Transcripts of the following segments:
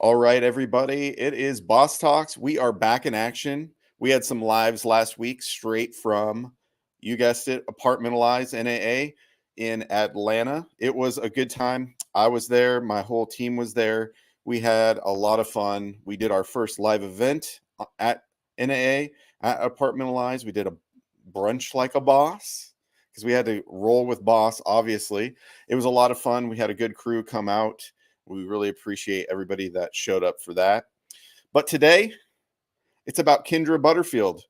All right, everybody. It is Boss Talks. We are back in action. We had some lives last week straight from, you guessed it, Apartmentalize NAA in Atlanta. It was a good time. I was there. My whole team was there. We had a lot of fun. We did our first live event at NAA at Apartmentalize. We did a brunch like a boss because we had to roll with boss, obviously. It was a lot of fun. We had a good crew come out. We really appreciate everybody that showed up for that. But today, it's about Kendra Butterfield.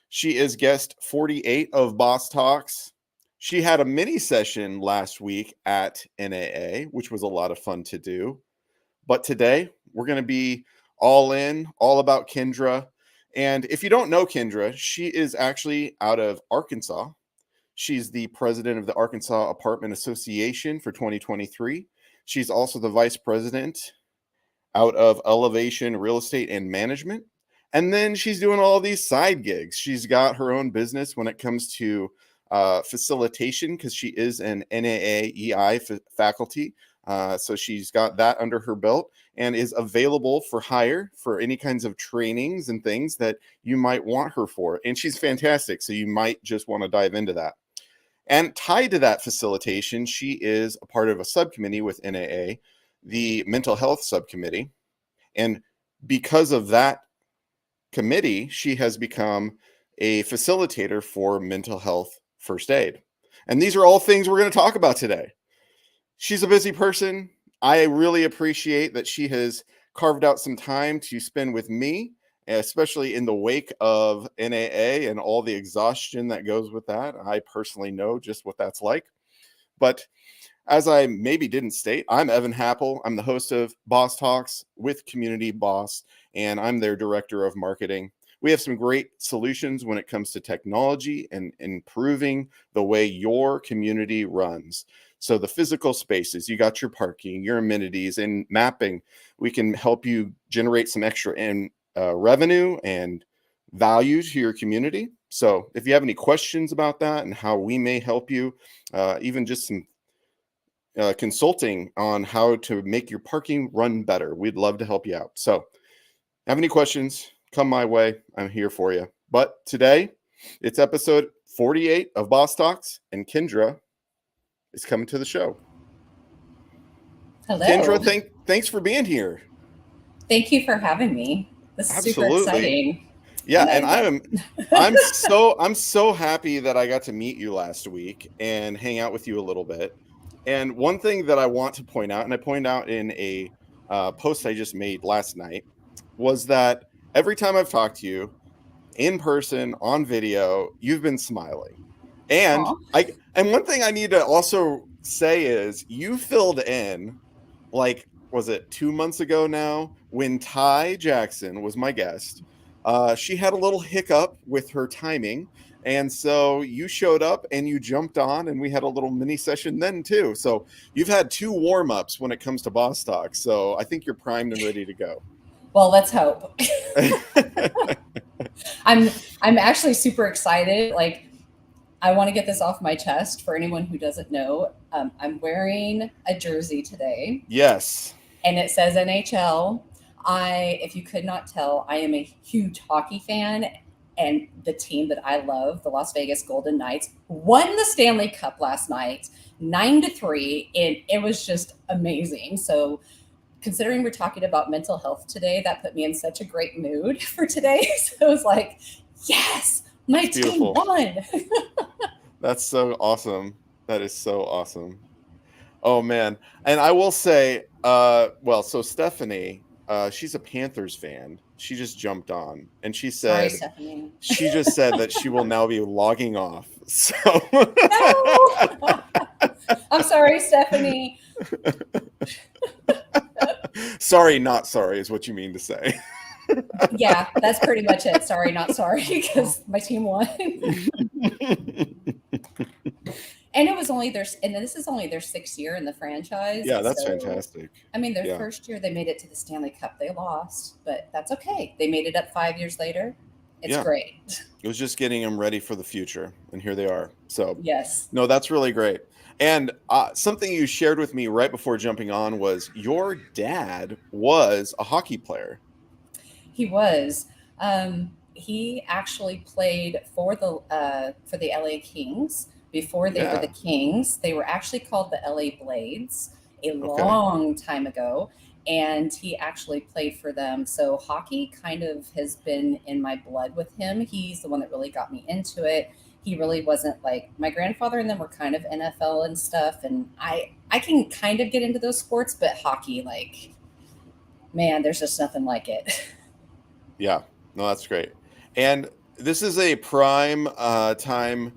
She is guest 48 of Boss Talks. She had a mini session last week at NAA, which was a lot of fun to do. But today, we're going to be all in, all about Kendra. And if you don't know Kendra, she is actually out of Arkansas. She's the president of the Arkansas Apartment Association for 2023. She's also the vice president out of Elevation Real Estate and Management. And then she's doing all these side gigs. She's got her own business when it comes to facilitation because she is an NAAEI faculty. So she's got that under her belt and is available for hire for any kinds of trainings and things that you might want her for. And she's fantastic. So you might just want to dive into that. And tied to that facilitation, she is a part of a subcommittee with NAA, the mental health subcommittee. And because of that committee, she has become a facilitator for mental health first aid. And these are all things we're going to talk about today. She's a busy person. I really appreciate that she has carved out some time to spend with me, especially in the wake of NAA and all the exhaustion that goes with that. I personally know just what that's like. But as I maybe didn't state, I'm Evan Happel. I'm the host of Boss Talks with Community Boss, and I'm their director of marketing. We have some great solutions when it comes to technology and improving the way your community runs. So the physical spaces, you got your parking, your amenities, and mapping. We can help you generate some extra revenue and value to your community. So if you have any questions about that and how we may help you, even just some consulting on how to make your parking run better, we'd love to help you out. So have any questions, come my way. I'm here for you. But today, it's episode 48 of Boss Talks, and Kendra is coming to the show. Hello. Kendra, thanks for being here. Thank you for having me. This is Absolutely. super exciting. Yeah, and I'm so happy that I got to meet you last week and hang out with you a little bit. And one thing that I want to point out, and I pointed out in a post I just made last night, was that every time I've talked to you in person, on video, you've been smiling. And and one thing I need to also say is you filled in, like, was it 2 months ago now, when Ty Jackson was my guest. She had a little hiccup with her timing. And so you showed up and you jumped on, and we had a little mini session then too. So you've had 2 warm-ups when it comes to Boss Talk. So I think you're primed and ready to go. Well, let's hope. I'm actually super excited. Like, I want to get this off my chest for anyone who doesn't know. I'm wearing a jersey today. Yes. And it says NHL. If you could not tell, I am a huge hockey fan. And the team that I love, the Las Vegas Golden Knights, won the Stanley Cup last night, 9-3. And it was just amazing. So considering we're talking about mental health today, that put me in such a great mood for today. So it was like, yes, my team won. That's so awesome. That is so awesome. Oh, man. And I will say, so Stephanie, she's a Panthers fan. She just jumped on and she said, sorry, Stephanie. She just said that she will now be logging off. So no! I'm sorry, Stephanie. Sorry, not sorry is what you mean to say. Yeah, that's pretty much it. Sorry, not sorry, because my team won. And it was only this is only their 6th year in the franchise. Yeah, that's fantastic. I mean, their first year they made it to the Stanley Cup. They lost, but that's okay. They made it up 5 years later. It's great. It was just getting them ready for the future, and here they are. So yes. No, that's really great. And something you shared with me right before jumping on was your dad was a hockey player. He was. He actually played for the LA Kings before they were the Yeah. Kings. They were actually called the LA Blades a Okay. long time ago, and he actually played for them. So hockey kind of has been in my blood with him. He's the one that really got me into it. He really wasn't like my grandfather and them were kind of NFL and stuff, and I can kind of get into those sports, but hockey, like, man, there's just nothing like it. Yeah. No, that's great. And this is a prime time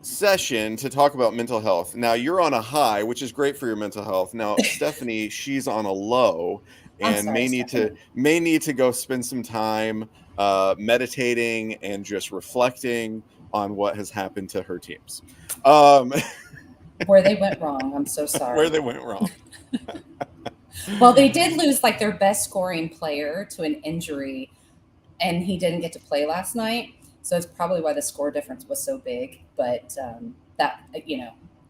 session to talk about mental health. Now, you're on a high, which is great for your mental health. Now, Stephanie, she's on a low I'm and sorry, Stephanie. may need to go spend some time meditating and just reflecting on what has happened to her teams. Um, Where they went wrong. I'm so where sorry. they went wrong. Well, they did lose like their best scoring player to an injury, and he didn't get to play last night. So it's probably why the score difference was so big. But that,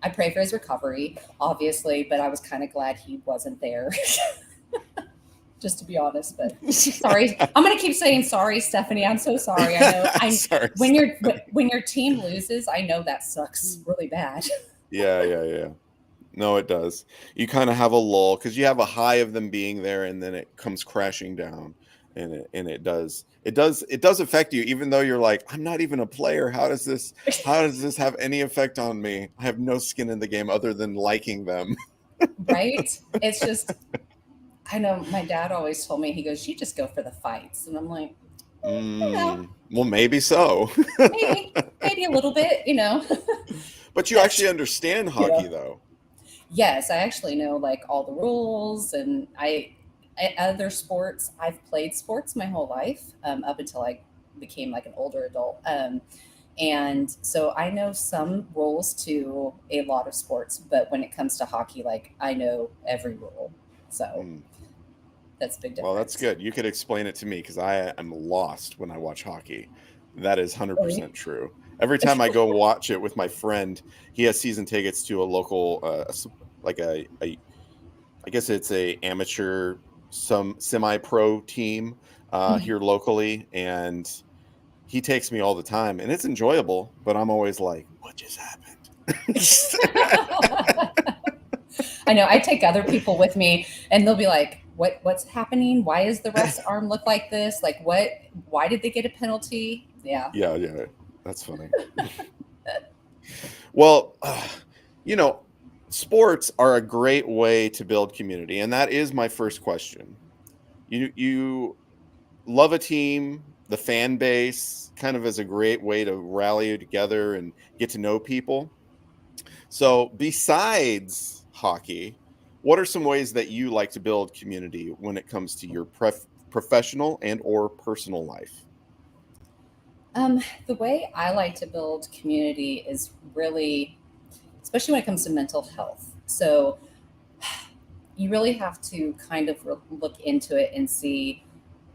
I pray for his recovery, obviously, but I was kind of glad he wasn't there, just to be honest. But sorry, I'm gonna keep saying sorry, Stephanie. I'm so sorry. I know I Sorry. when your team loses, I know that sucks really bad. Yeah. No, it does. You kind of have a lull because you have a high of them being there, and then it comes crashing down, and it does affect you, even though you're like, I'm not even a player. How does this have any effect on me? I have no skin in the game other than liking them. Right? It's just, I know my dad always told me, he goes, you just go for the fights. And I'm like, Well, maybe so. maybe a little bit. But you That's, actually understand you hockey, know, though. yes, I actually know like all the rules and other sports. I've played sports my whole life up until I became like an older adult. And so I know some rules to a lot of sports, but when it comes to hockey, like I know every rule. So Mm. that's a big Well, that's difference. good. You could explain it to me because I am lost when I watch hockey. That is Really? 100% true. Every time I go watch it with my friend, he has season tickets to a local, like I guess it's a amateur, some semi-pro team here locally, and he takes me all the time, and it's enjoyable. But I'm always like, what just happened? I know I take other people with me and they'll be like, what's happening? Why is the ref's arm look like this? Like why did they get a penalty? Yeah. Yeah, that's funny. Well, you know, sports are a great way to build community, and that is my first question. You love a team, the fan base kind of as a great way to rally together and get to know people. So, besides hockey, what are some ways that you like to build community when it comes to your professional and or personal life? The way I like to build community is really, especially when it comes to mental health. So you really have to kind of look into it and see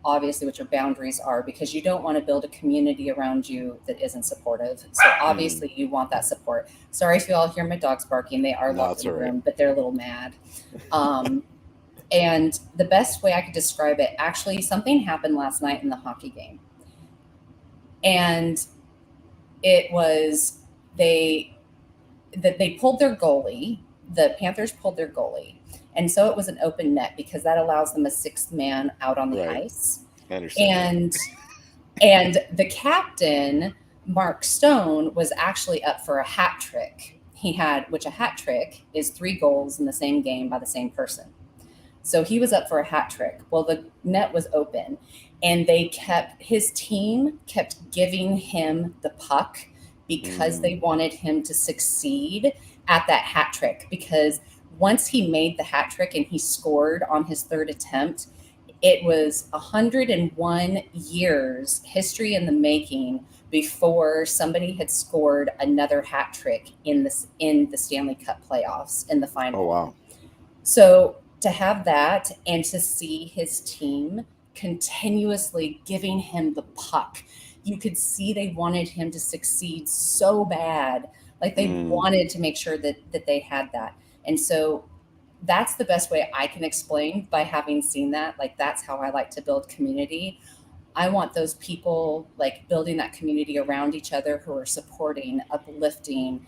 obviously what your boundaries are because you don't want to build a community around you that isn't supportive. So Mm, obviously you want that support. Sorry if you all hear my dogs barking. They are no, locked it's in all the right. room, but they're a little mad. Um, and the best way I could describe it, actually, something happened last night in the hockey game. And it was they that they pulled their goalie. The Panthers pulled their goalie. And so it was an open net because that allows them a sixth man out on the Right. ice. I understand that. And And the captain, Mark Stone, was actually up for a hat trick. He had, which a hat trick is 3 goals in the same game by the same person. So he was up for a hat trick. Well, the net was open and his team kept giving him the puck because they Mm, wanted him to succeed at that hat trick. Because once he made the hat trick and he scored on his third attempt, it was 101 years history in the making before somebody had scored another hat trick in the Stanley Cup playoffs in the oh final. wow. So to have that and to see his team continuously giving him the puck, you could see they wanted him to succeed so bad Like they Mm, wanted to make sure that they had that. And so that's the best way I can explain by having seen that. Like that's how I like to build community. I want those people like building that community around each other who are supporting, uplifting,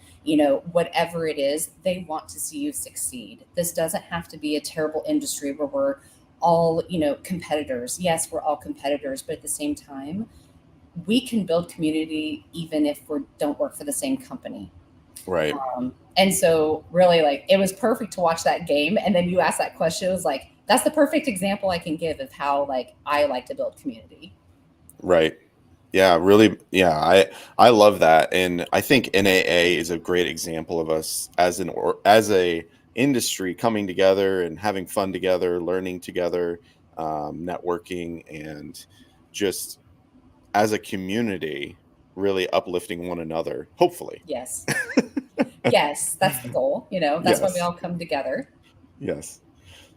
whatever it is, they want to see you succeed. This doesn't have to be a terrible industry where we're all, competitors. Yes, we're all competitors, but at the same time, we can build community even if we don't work for the same company. right. And so really like it was perfect to watch that game. And then you asked that question. It was like, that's the perfect example I can give of how like I like to build community. Right. Yeah, really. Yeah, I love that, and I think NAA is a great example of us as as a industry coming together and having fun together, learning together, networking, and just as a community, really uplifting one another. Hopefully, Yes. Yes, that's the goal. That's why we yes, all come together. yes.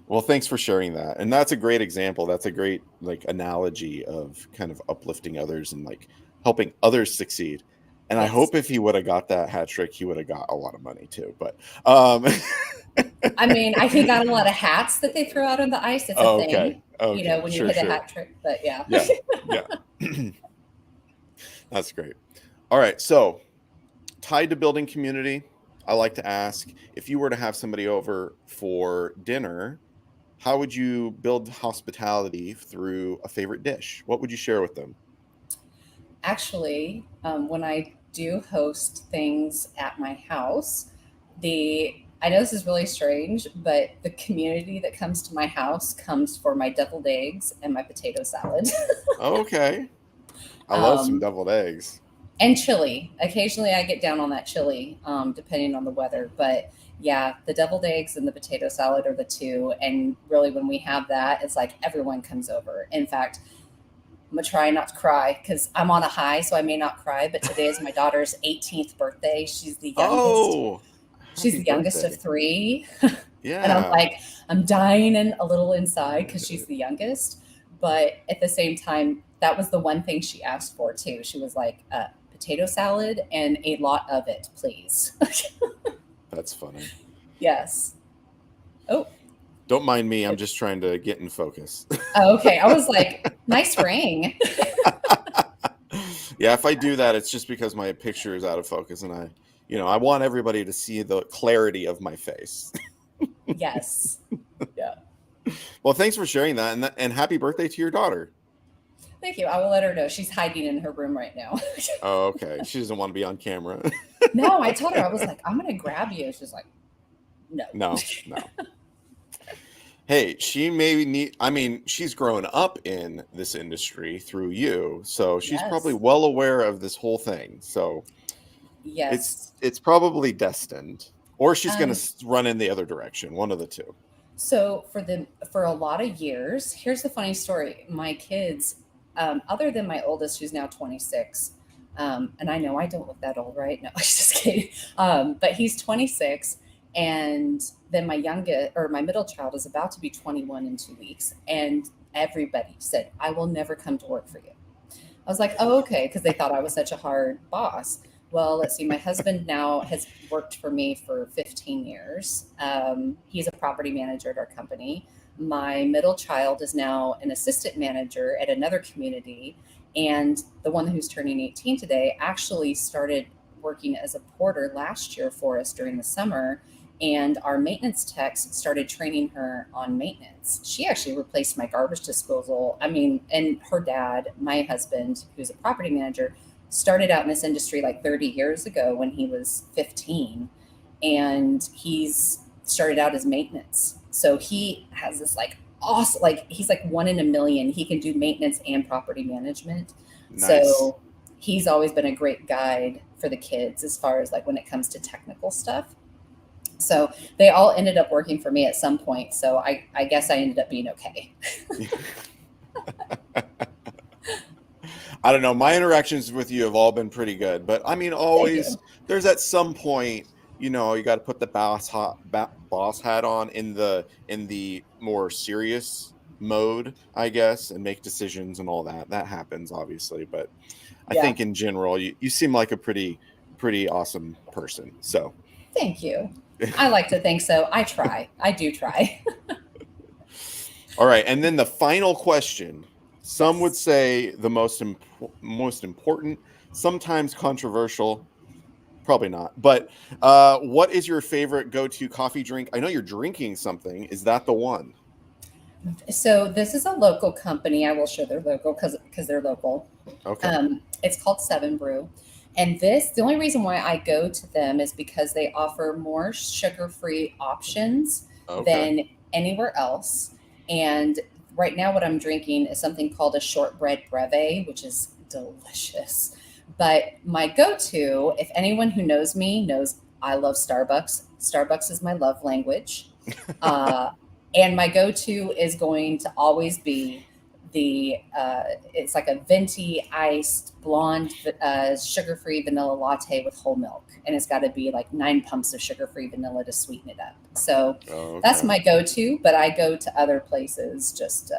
Well, thanks for sharing that. And that's a great example. That's a great like analogy of kind of uplifting others and like helping others succeed. And I Yes. hope if he would have got that hat trick, he would have got a lot of money too. But um I mean, he got a lot of hats that they throw out on the ice. It's a okay. thing, Okay. when you Sure, hit a sure. hat trick. But yeah. Yeah. Yeah. That's great. All right. So tied to building community, I like to ask if you were to have somebody over for dinner, how would you build hospitality through a favorite dish? What would you share with them? Actually, when I do host things at my house, I know this is really strange, but the community that comes to my house comes for my deviled eggs and my potato salad. Okay. I love some um, deviled eggs. and chili. Occasionally, I get down on that chili, depending on the weather. But yeah, the deviled eggs and the potato salad are the two. And really, when we have that, it's like everyone comes over. In fact, I'm gonna try not to cry because I'm on a high, so I may not cry. But today is my daughter's 18th birthday. She's the youngest. Oh, She's happy the youngest of birthday. three, and I'm Yeah. like, I'm dying and a little inside because she's the youngest. But at the same time, that was the one thing she asked for too. She was like, potato salad and a lot of it, please. That's funny. Yes. Oh, Don't mind me. I'm just trying to get in focus. okay. I was like, nice ring. Yeah, if I do that, it's just because my picture is out of focus and I want everybody to see the clarity of my face. Yes. Yeah. Well, thanks for sharing that and happy birthday to your daughter. Thank you. I will let her know. She's hiding in her room right now. Oh, okay. She doesn't want to be on camera. No, I told her, I was like, I'm going to grab you. She's like, no. No, no. Hey, she may need, I mean, she's grown up in this industry through you, so she's probably Yes. well aware of this whole thing. So Yes. it's probably destined, or she's going Um, to run in the other direction, one of the two. so for a lot of years, here's the funny story. My kids, other than my oldest, who's now 26, and I know I don't look that old, right? No, I'm just kidding. But he's 26, and then my middle child is about to be 21 in 2 weeks, and everybody said, "I will never come to work for you." I was like, oh, okay, because they thought I was such a hard boss. Well, let's see. My husband now has worked for me for 15 years. He's a property manager at our company. My middle child is now an assistant manager at another community. And the one who's turning 18 today actually started working as a porter last year for us during the summer. And our maintenance techs started training her on maintenance. She actually replaced my garbage disposal. I mean, and her dad, my husband, who's a property manager, started out in this industry like 30 years ago when he was 15. And he's started out as maintenance. So he has this like awesome, like he's like one in a million. He can do maintenance and property management. Nice. So he's always been a great guide for the kids as far as like when it comes to technical stuff. So they all ended up working for me at some point. So I guess I ended up being okay. I don't know. My interactions with you have all been pretty good, but I mean, Thank always you. there's at some point, you got to put the boss hat on in the more serious mode, I guess, and make decisions and all that. That happens, obviously, but I Yeah. think in general, you seem like a pretty pretty awesome person. So Thank you. I like to think so. I try. I do try. all right, and then the final question. Some would Yes. say the most important, sometimes controversial, probably not. But what is your favorite go-to coffee drink? I know you're drinking something. Is that the one? So this is a local company. I will show their logo because they're local. Okay. It's called Seven Brew. And the only reason why I go to them is because they offer more sugar free options Okay. than anywhere else. And right now, what I'm drinking is something called a shortbread breve, which is delicious. But my go to, if anyone who knows me knows I love Starbucks, Starbucks is my love language. Uh, and my go to is going to always be it's like a venti iced blonde sugar-free vanilla latte with whole milk, and it's got to be like 9 pumps of sugar-free vanilla to sweeten it up. So that's Okay. my go-to, but I go to other places just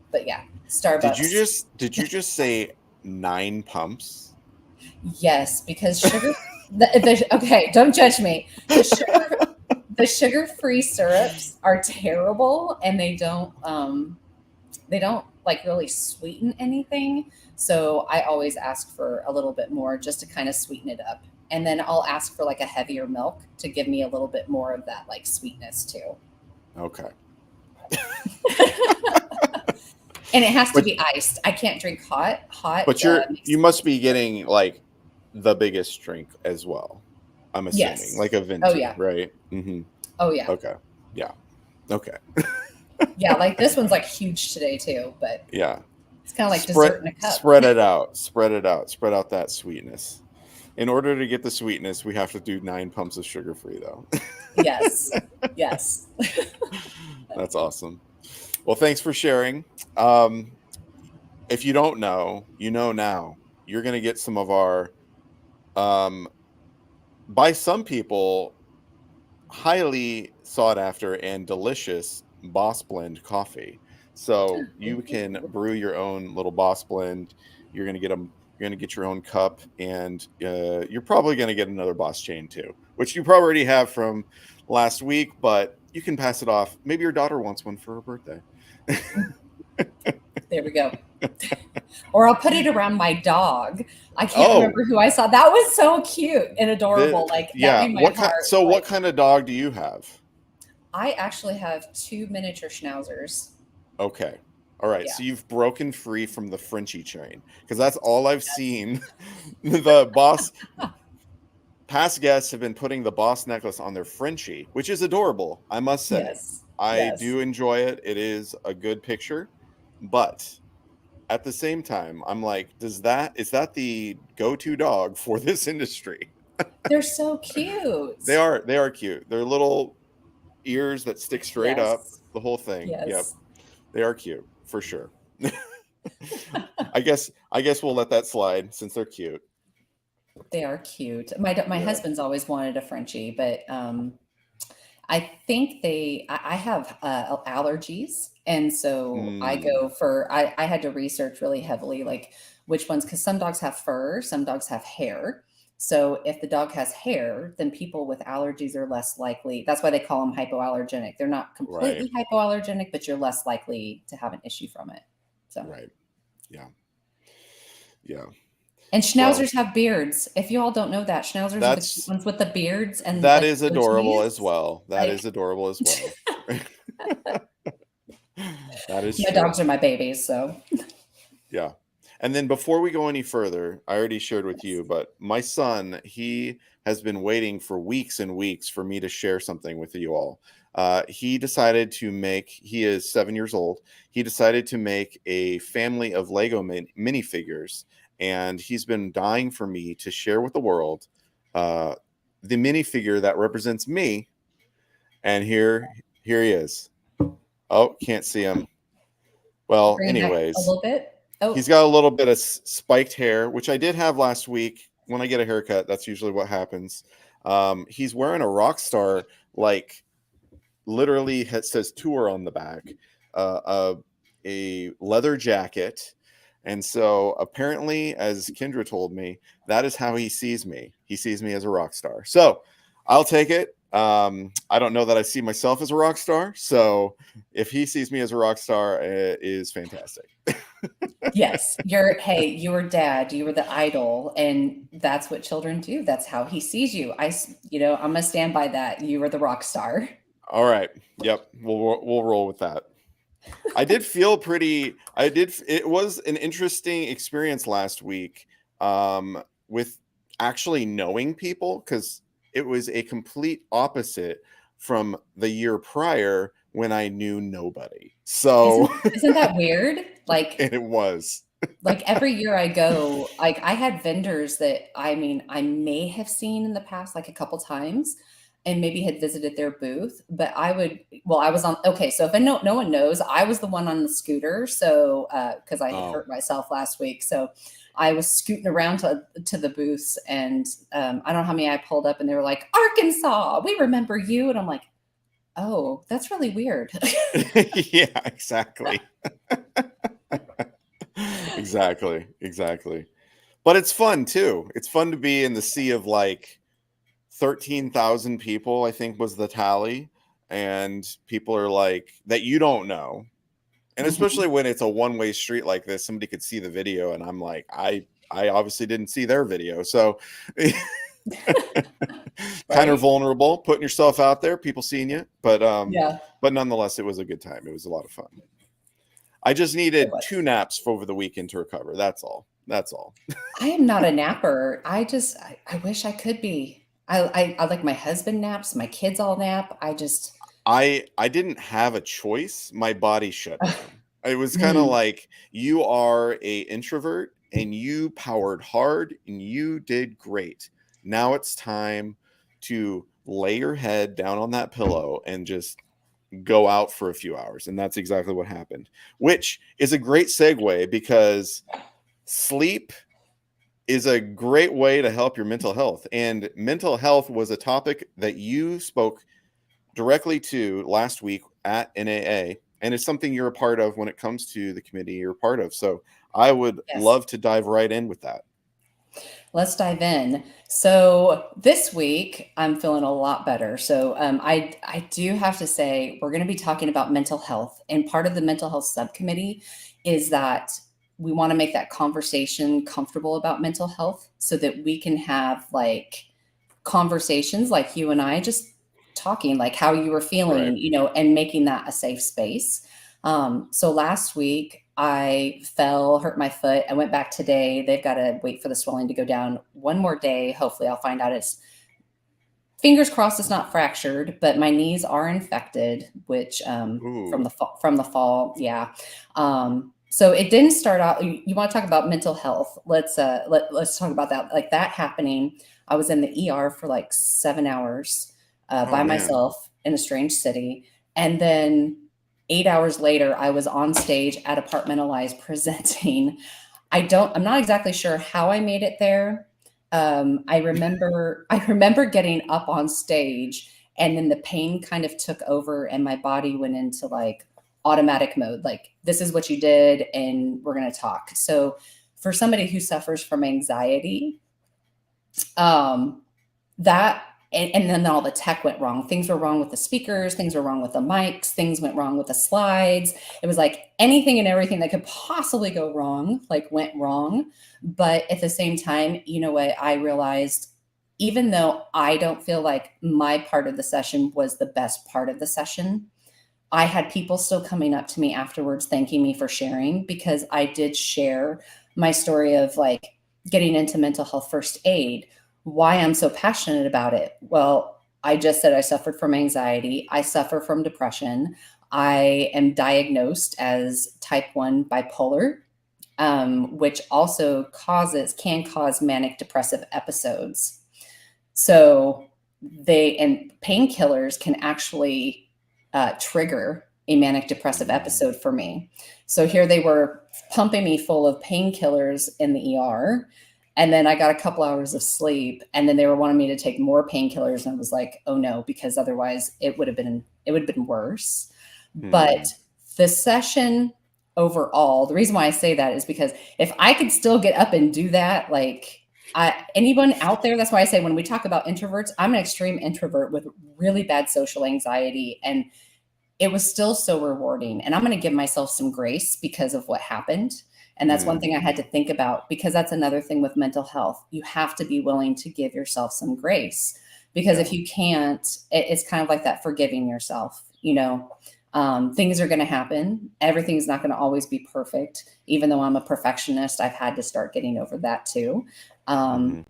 but yeah, Starbucks. Did you just say 9 pumps? Yes, because sugar okay, don't judge me. The sugar-free syrups are terrible, and they don't like really sweeten anything. So I always ask for a little bit more just to kind of sweeten it up. And then I'll ask for like a heavier milk to give me a little bit more of that like sweetness too. Okay. And it has to But be iced. I can't drink hot. Hot but makes you me must be getting like the biggest drink as well. I'm assuming yes. like a Oh venti, yeah. right? Mm-hmm. Oh yeah. Okay. Yeah. Okay. Yeah. Like this one's like huge today too, but Yeah. it's kind of like dessert in a cup. Spread it out. Spread it out. Spread out that sweetness. In order to get the sweetness, we have to do 9 pumps of sugar free though. Yes. Yes. That's awesome. Well, thanks for sharing. Um, if you don't know, you know now. You're going to get some of our, um, by some people, highly sought after and delicious Boss Blend coffee. So you can brew your own little Boss Blend. You're going to get them. You're going to get your own cup, and you're probably going to get another Boss chain too, which you probably already have from last week. But you can pass it off. Maybe your daughter wants one for her birthday. There we go. Or I'll put it around my dog. I can't Oh, remember who I saw. That was so cute and adorable. Like that yeah. made my What kind? heart So, what like kind of dog do you have? I actually have two miniature schnauzers. Okay. All right. Yeah. So you've broken free from the Frenchie chain because that's all I've Yes. seen. The boss past guests have been putting the boss necklace on their Frenchie, which is adorable, I must say. Yes. I Yes. do enjoy it. It is a good picture, but at the same time, I'm like, is that the go-to dog for this industry? They're so cute. They are cute. They're little ears that stick straight up, Yes. the whole thing. Yep. Yes. They are cute for sure. I guess we'll let that slide since they're cute. They are cute. My Yeah. husband's always wanted a Frenchie, but I think I have allergies. And so Mm, I had to research really heavily, like which ones, because some dogs have fur, some dogs have hair. So if the dog has hair, then people with allergies are less likely. That's why they call them hypoallergenic. They're not right. completely hypoallergenic, but you're less likely to have an issue from it. So, Right. Yeah. Yeah. and Well, schnauzers have beards. If you all don't know that, schnauzers are the cute that's ones with the beards and that like is the adorable as goatees. well. That Like is adorable as well. That is my true. dogs are my babies, so Yeah. And then before we go any further, I already shared with yes. you, but my son, he has been waiting for weeks and weeks for me to share something with you all. He decided to make, he is 7 years old. He decided to make a family of Lego minifigures, and he's been dying for me to share with the world uh, the minifigure that represents me. And here he is. Oh, can't see him. Well, Bring it back a anyways, little bit. Oh, he's got a little bit of spiked hair, which I did have last week. When I get a haircut, that's usually what happens. He's wearing a rock star, like literally it says tour on the back, uh, a, a leather jacket, And so apparently, as Kendra told me, that is how he sees me. He sees me as a rock star. So I'll take it. I don't know that I see myself as a rock star. So if he sees me as a rock star, it is fantastic. Yes, hey, your dad, you were the idol, and that's what children do. That's how he sees you. I'm gonna stand by that. You were the rock star. All right. Yep. We'll roll with that. I did feel pretty. It was an interesting experience last week with actually knowing people, because it was a complete opposite from the year prior when I knew nobody. So, Isn't that weird? and it was. Like every year I go, like I had vendors that I may have seen in the past like a couple times and maybe had visited their booth, but I was on, okay. So if no one knows, I was the one on the scooter. So, cause I had hurt myself last week. So I was scooting around to the booths and, I don't know how many I pulled up and they were like, Arkansas, we remember you. And I'm like, oh, that's really weird. Yeah, exactly. Exactly. But it's fun too. It's fun to be in the sea of like 13,000 people, I think was the tally. And people are like, that you don't know. And especially when it's a one-way street like this, somebody could see the video and I'm like, I obviously didn't see their video. So kind of vulnerable, putting yourself out there, people seeing you. But Yeah. but nonetheless, it was a good time. It was a lot of fun. I just needed 2 naps over the weekend to recover. That's all. I am not a napper. I wish I could be. I like my husband naps, my kids all nap. I didn't have a choice. My body shut down. It was kind of like, you are a introvert and you powered hard and you did great. Now it's time to lay your head down on that pillow and just go out for a few hours. And that's exactly what happened, which is a great segue because sleep is a great way to help your mental health. And mental health was a topic that you spoke directly to last week at NAA, and it's something you're a part of when it comes to the committee you're a part of. So I would love to dive right in with that. Let's dive in. So this week I'm feeling a lot better. So I do have to say we're going to be talking about mental health, and part of the mental health subcommittee is that we want to make that conversation comfortable about mental health so that we can have like conversations like you and I just talking like how you were feeling, and making that a safe space. So last week I hurt my foot. I went back today. They've got to wait for the swelling to go down one more day. Hopefully I'll find out fingers crossed it's not fractured, but my knees are infected, which from the fall. Yeah. So it didn't start out. You want to talk about mental health? Let's talk about that. Like that happening. I was in the ER for like 7 hours by myself in a strange city. And then 8 hours later, I was on stage at Apartmentalize presenting. I'm not exactly sure how I made it there. I remember getting up on stage and then the pain kind of took over and my body went into like automatic mode. Like, this is what you did and we're going to talk. So for somebody who suffers from anxiety, and then all the tech went wrong. Things were wrong with the speakers. Things were wrong with the mics. Things went wrong with the slides. It was like anything and everything that could possibly go wrong, like went wrong. But at the same time, you know what? I realized even though I don't feel like my part of the session was the best part of the session, I had people still coming up to me afterwards, thanking me for sharing, because I did share my story of like getting into mental health first aid, why I'm so passionate about it. Well, I just said I suffered from anxiety. I suffer from depression. I am diagnosed as type 1 bipolar, which also can cause manic depressive episodes. So painkillers can actually trigger a manic depressive episode for me. So here they were pumping me full of painkillers in the ER. And then I got a couple hours of sleep, and then they were wanting me to take more painkillers. And I was like, oh no, because otherwise it would have been worse. But the session overall. The reason why I say that is because if I could still get up and do that, like anyone out there, that's why I say when we talk about introverts, I'm an extreme introvert with really bad social anxiety, and it was still so rewarding. And I'm going to give myself some grace because of what happened. And that's one thing I had to think about, because that's another thing with mental health. You have to be willing to give yourself some grace, because if you can't, it's kind of like that forgiving yourself, things are going to happen. Everything's not going to always be perfect. Even though I'm a perfectionist, I've had to start getting over that too. And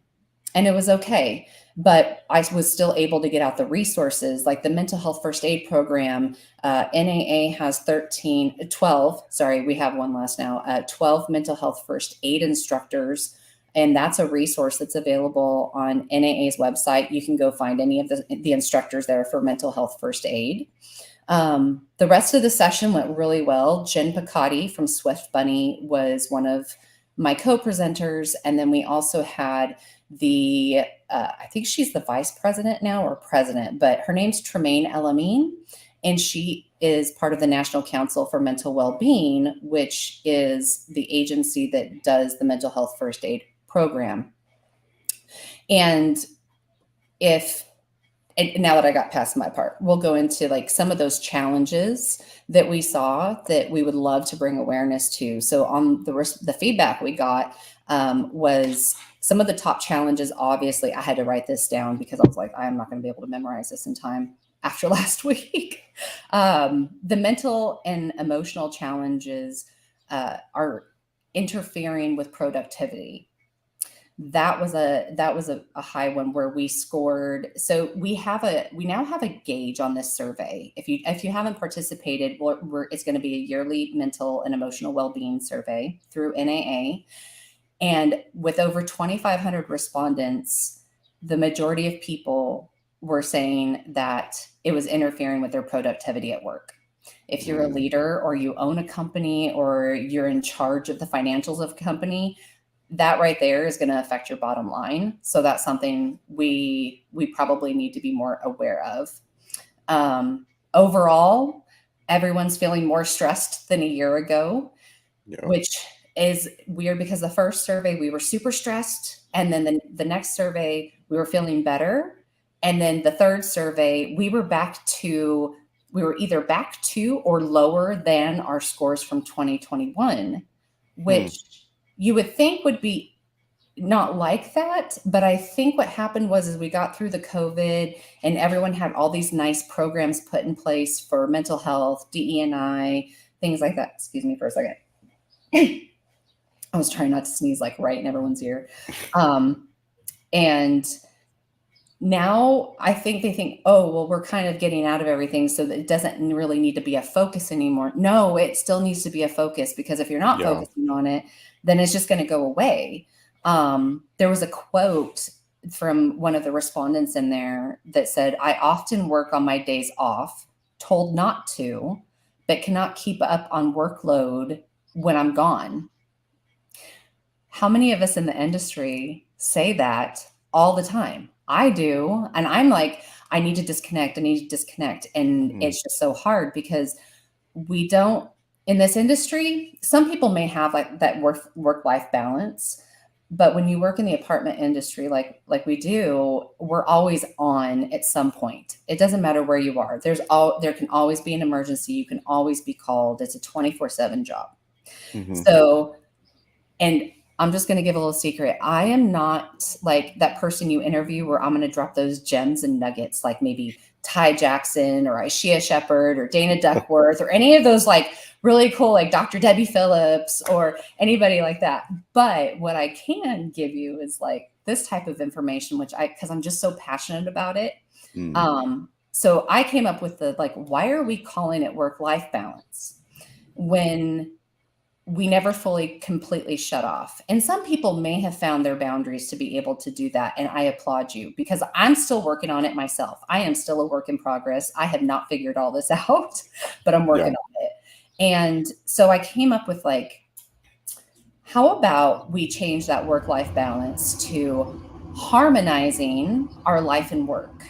it was okay. But I was still able to get out the resources like the mental health first aid program. NAA has 12, sorry, we have one less now, 12 mental health first aid instructors. And that's a resource that's available on NAA's website. You can go find any of the instructors there for mental health first aid. The rest of the session went really well. Jen Picotti from Swift Bunny was one of my co-presenters. And then we also had I think she's the vice president now or president, but her name's Tremaine Elamine, and she is part of the National Council for Mental Wellbeing, which is the agency that does the mental health first aid program. And now that I got past my part, we'll go into like some of those challenges that we saw that we would love to bring awareness to. So on the feedback we got was some of the top challenges. Obviously, I had to write this down because I was like, I am not going to be able to memorize this in time after last week. The mental and emotional challenges are interfering with productivity. That was a high one where we scored. So we now have a gauge on this survey. If you haven't participated, it's going to be a yearly mental and emotional well-being survey through NAA. And with over 2,500 respondents, the majority of people were saying that it was interfering with their productivity at work. If you're a leader or you own a company or you're in charge of the financials of a company, that right there is going to affect your bottom line. So that's something we probably need to be more aware of. Overall, everyone's feeling more stressed than a year ago, which is weird because the first survey we were super stressed, and then the next survey we were feeling better, and then the third survey we were either back to or lower than our scores from 2021, which you would think would be not like that. But I think what happened was we got through the COVID and everyone had all these nice programs put in place for mental health, DE&I, things like that. Excuse me for a second. I was trying not to sneeze like right in everyone's ear. And now I think they think, oh, well, we're kind of getting out of everything, so that it doesn't really need to be a focus anymore. No, it still needs to be a focus, because if you're not focusing on it, then it's just going to go away. There was a quote from one of the respondents in there that said, I often work on my days off, told not to, but cannot keep up on workload when I'm gone. How many of us in the industry say that all the time? I do. And I'm like, I need to disconnect. And it's just so hard because we don't, in this industry, some people may have like that work-life balance, but when you work in the apartment industry, like we do, we're always on at some point. It doesn't matter where you are. There can always be an emergency. You can always be called. It's a 24/7 job. So, and I'm just going to give a little secret. I am not like that person you interview where I'm going to drop those gems and nuggets, like maybe Ty Jackson or Ishia Shepherd or Dana Duckworth or any of those like really cool, like Dr. Debbie Phillips or anybody like that. But what I can give you is like this type of information, because I'm just so passionate about it. So I came up with why are we calling it work-life balance when we never fully completely shut off? And some people may have found their boundaries to be able to do that. And I applaud you, because I'm still working on it myself. I am still a work in progress. I have not figured all this out, but I'm working on it. And so I came up with how about we change that work-life balance to harmonizing our life and work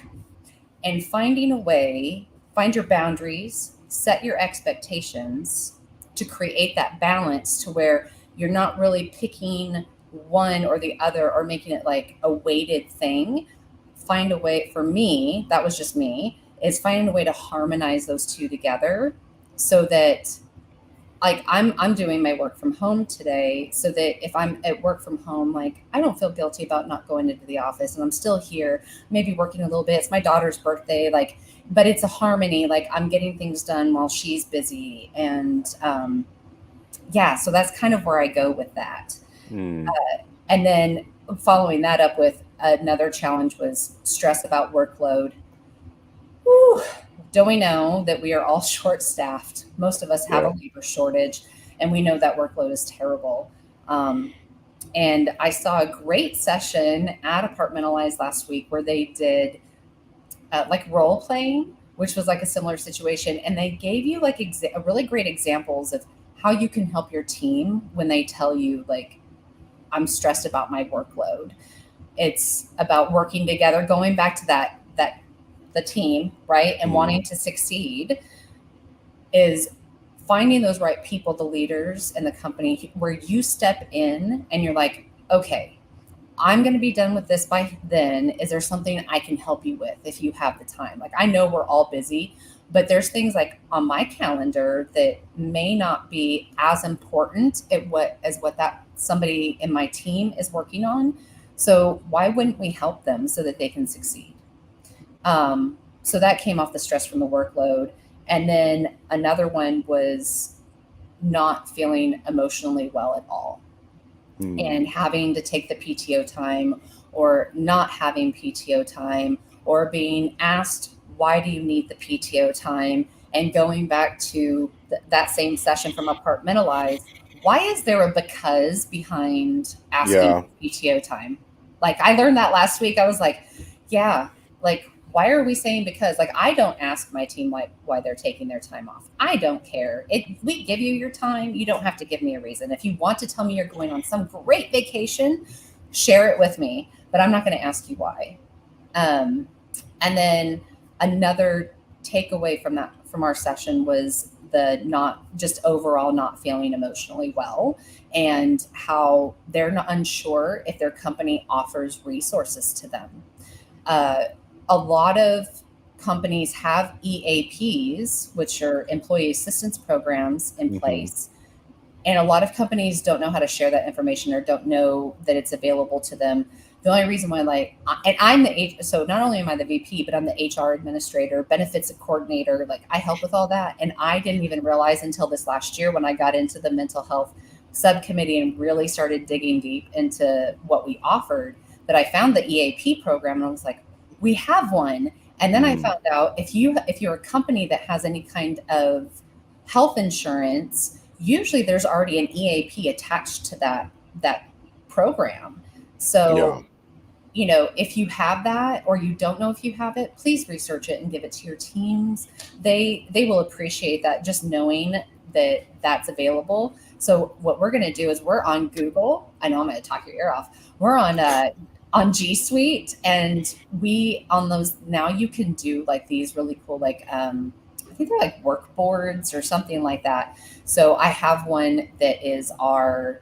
and finding a way, find your boundaries, set your expectations to to create that balance to where you're not really picking one or the other or making it like a weighted thing. Find a way, for me, that was just me, is finding a way to harmonize those two together so that like I'm doing my work from home today so that if I'm at work from home, like I don't feel guilty about not going into the office and I'm still here, maybe working a little bit. It's my daughter's birthday, like, but it's a harmony. Like I'm getting things done while she's busy. And yeah, so that's kind of where I go with that. Mm. And then following that up with another challenge was stress about workload. Whew. Don't we know that we are all short staffed? Most of us have a Yeah. labor shortage, and we know that workload is terrible. Um, and I saw a great session at Apartmentalize last week where they did like role playing, which was like a similar situation. And they gave you like really great examples of how you can help your team when they tell you, like, I'm stressed about my workload. It's about working together, going back to that the team, right? And Mm. wanting to succeed is finding those right people, the leaders in the company where you step in and you're like, okay, I'm going to be done with this by then. Is there something I can help you with if you have the time? Like, I know we're all busy, but there's things like on my calendar that may not be as important as what that somebody in my team is working on. So why wouldn't we help them so that they can succeed? So that came off the stress from the workload. And then another one was not feeling emotionally well at all Mm. and having to take the PTO time or not having PTO time or being asked, why do you need the PTO time? And going back to that same session from Apartmentalize, why is there a because behind asking Yeah. for PTO time? Like I learned that last week. I was like, yeah, like why are we saying because? Like I don't ask my team why they're taking their time off. I don't care. We give you your time. You don't have to give me a reason. If you want to tell me you're going on some great vacation, share it with me. But I'm not going to ask you why. Um, and then another takeaway from our session was the not just overall not feeling emotionally well and how they're not unsure if their company offers resources to them. Uh, a lot of companies have EAPs, which are employee assistance programs, in Hmm. place. And a lot of companies don't know how to share that information or don't know that it's available to them. The only reason why, like, and I'm so not only am I the VP, but I'm the HR administrator, benefits coordinator. Like, I help with all that. And I didn't even realize until this last year when I got into the mental health subcommittee and really started digging deep into what we offered that I found the EAP program. And I was like, we have one. And then I Mm. found out if you're a company that has any kind of health insurance, usually there's already an EAP attached to that program. Yeah. So, if you have that or you don't know if you have it, please research it and give it to your teams. They will appreciate that, just knowing that that's available. So what we're going to do is we're on Google. I know I'm going to talk your ear off. We're on G Suite, and we on those now you can do like these really cool like I think they're like work boards or something like that. So I have one that is our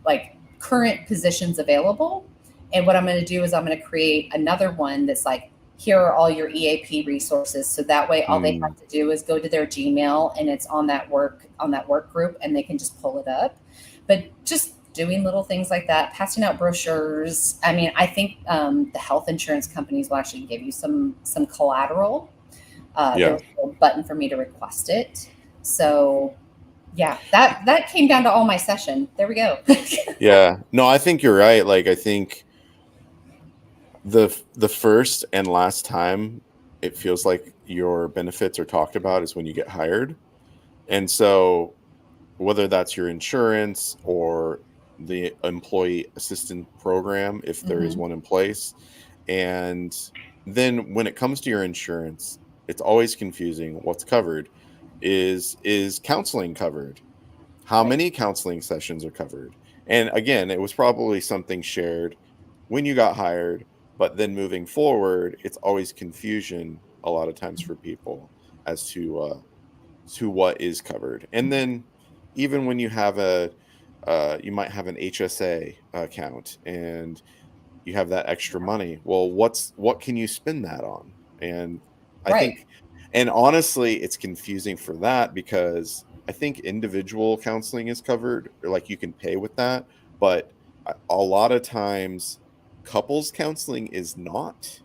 like current positions available. And what I'm going to do is I'm going to create another one that's like, here are all your EAP resources. So that way, all they Mm. have to do is go to their Gmail and it's on that work group, and they can just pull it up. But just doing little things like that, passing out brochures. I mean, I think the health insurance companies will actually give you some collateral. Yeah. There's a button for me to request it. So yeah, that came down to all my session. There we go. Yeah. No, I think you're right. Like, I think the first and last time it feels like your benefits are talked about is when you get hired. And so whether that's your insurance or the employee assistance program, if there is Hmm. one in place. And then when it comes to your insurance, it's always confusing what's covered. Is counseling covered? How Right. many counseling sessions are covered? And again, it was probably something shared when you got hired, but then moving forward, it's always confusion a lot of times for people as to what is covered. And then even when you have you might have an HSA account and you have that extra money. Well, what can you spend that on? And I Right. think, and honestly, it's confusing for that because I think individual counseling is covered, or like you can pay with that, but a lot of times couples counseling is not,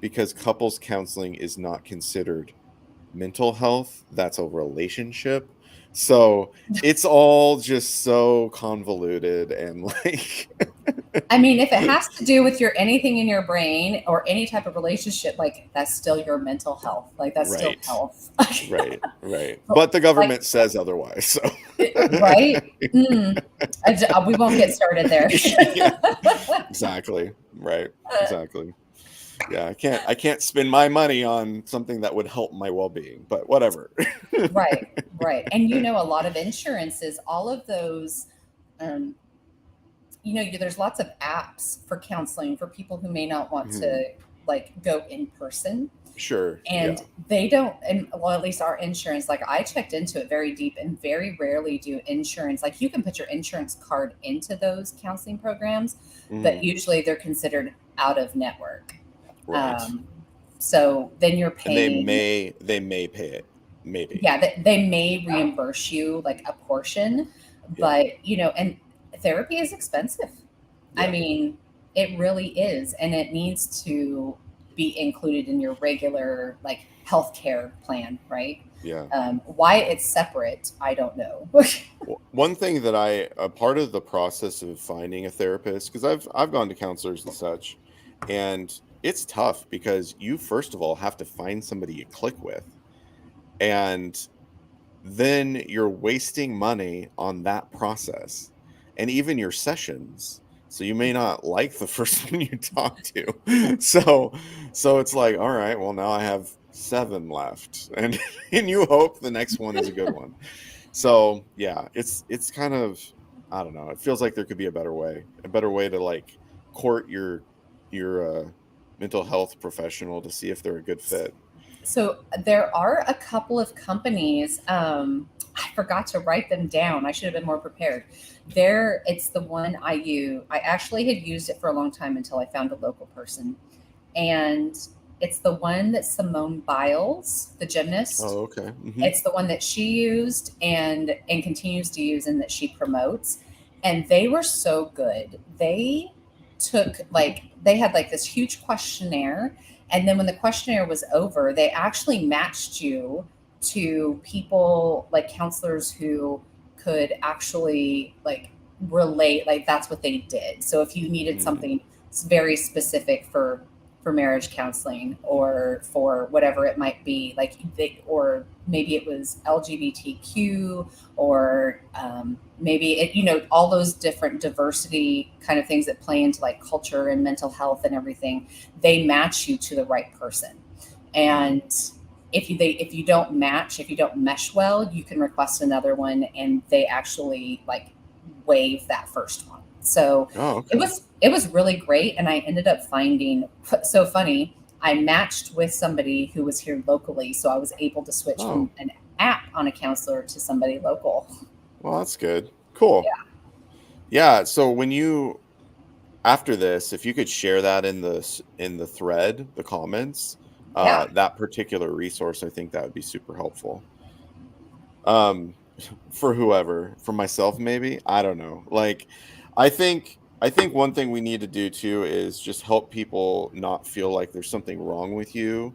because couples counseling is not considered mental health. That's a relationship. So it's all just so convoluted and like I mean, if it has to do with your anything in your brain or any type of relationship, like that's still your mental health. Like that's still right. health. Right. But the Like, government says otherwise. So right? Mm. We won't get started there. yeah, exactly. Right. Exactly. Yeah, I can't spend my money on something that would help my well-being, but whatever. Right, right. And you know, a lot of insurances, all of those, um, you know, there's lots of apps for counseling for people who may not want Mhm. to like go in person. Sure. And Yeah. they don't, and well, at least our insurance, like I checked into it very deep and very rarely do insurance. Like you can put your insurance card into those counseling programs, but Mhm. usually they're considered out of network. Right. Um, so then you're And they paying, may pay it. Maybe. yeah, they may reimburse you like a portion, Yeah. but you know, and therapy is expensive. I Yeah. mean, it really is, and it needs to be included in your regular like healthcare plan, right? Yeah. Why it's separate, I don't know. One thing that a part of the process of finding a therapist, because I've gone to counselors and such, and it's tough because you first of all have to find somebody you click with, and then you're wasting money on that process and even your sessions. So you may not like the first one you talk to. So it's like, all right, well now I have 7 left, and and you hope the next one is a good one. So, yeah, it's kind of, I don't know, it feels like there could be a better way to, like, court your mental health professional to see if they're a good fit. So there are a couple of companies. I forgot to write them down. I should have been more prepared. There, it's the one I use. I actually had used it for a long time until I found a local person, and it's the one that Simone Biles, the gymnast, Oh, okay. Mhm. it's the one that she used and continues to use and that she promotes. And they were so good. They took like they had like this huge questionnaire, and then when the questionnaire was over, they actually matched you to people like counselors who could actually like relate, like that's what they did. So if you needed Mm, something very specific for marriage counseling or for whatever it might be, like they, or maybe it was LGBTQ, or maybe it, you know, all those different diversity kind of things that play into like culture and mental health and everything. They match you to the right person, mm. and if you don't match, if you don't mesh well, you can request another one, and they actually like waive that first one. So Oh, okay. it was really great, and I ended up finding, so funny, I matched with somebody who was here locally, so I was able to switch Oh, from an app on a counselor to somebody local. well, that's good. Cool. Yeah, so when you after this, if you could share that in the thread, the comments, Yeah. that particular resource, I think that would be super helpful. Um, for whoever, for myself maybe, I don't know. Like, I think one thing we need to do too is just help people not feel like there's something wrong with you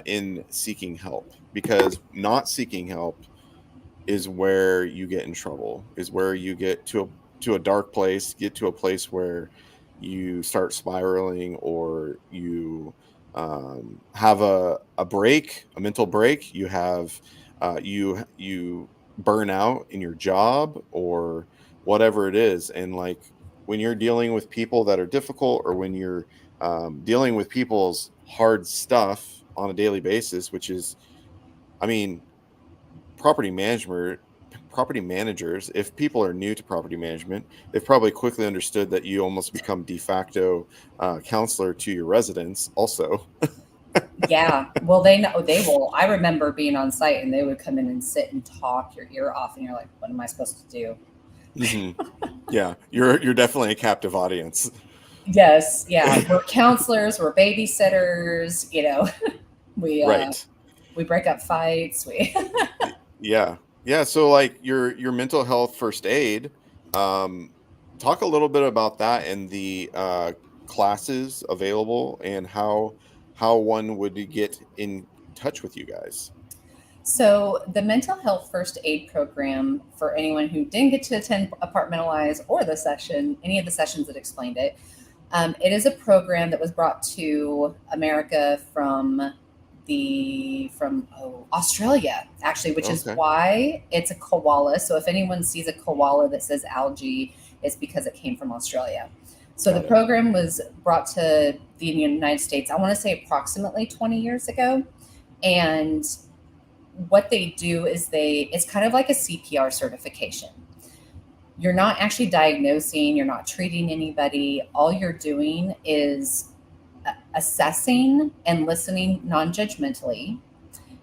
in seeking help, because not seeking help is where you get in trouble, is where you get to a dark place, get to a place where you start spiraling, or you have a break, a mental break. You have you burn out in your job or whatever it is. And like when you're dealing with people that are difficult, or when you're dealing with people's hard stuff on a daily basis, which is, I mean, property management property managers, if people are new to property management, they've probably quickly understood that you almost become de facto counselor to your residents also. Yeah. Well, they know they will. I remember being on site and they would come in and sit and talk your ear off, and you're like, what am I supposed to do? Hmm. Yeah, you're definitely a captive audience. Yes. Yeah. We're counselors, we're babysitters, we, uh, Right. we break up fights. Yeah. Yeah. So like your mental health first aid, um, talk a little bit about that and the classes available and how one would get in touch with you guys. So, the mental health first aid program, for anyone who didn't get to attend Apartmentalize or any of the sessions that explained it, it is a program that was brought to America from Australia, actually, which is Okay. why it's a koala. So, if anyone sees a koala that says algae, it's because it came from Australia. So, the Got it. program was brought to the United States, I want to say approximately 20 years ago. And what they do is it's kind of like a CPR certification. You're not actually diagnosing, you're not treating anybody. All you're doing is assessing and listening non-judgmentally.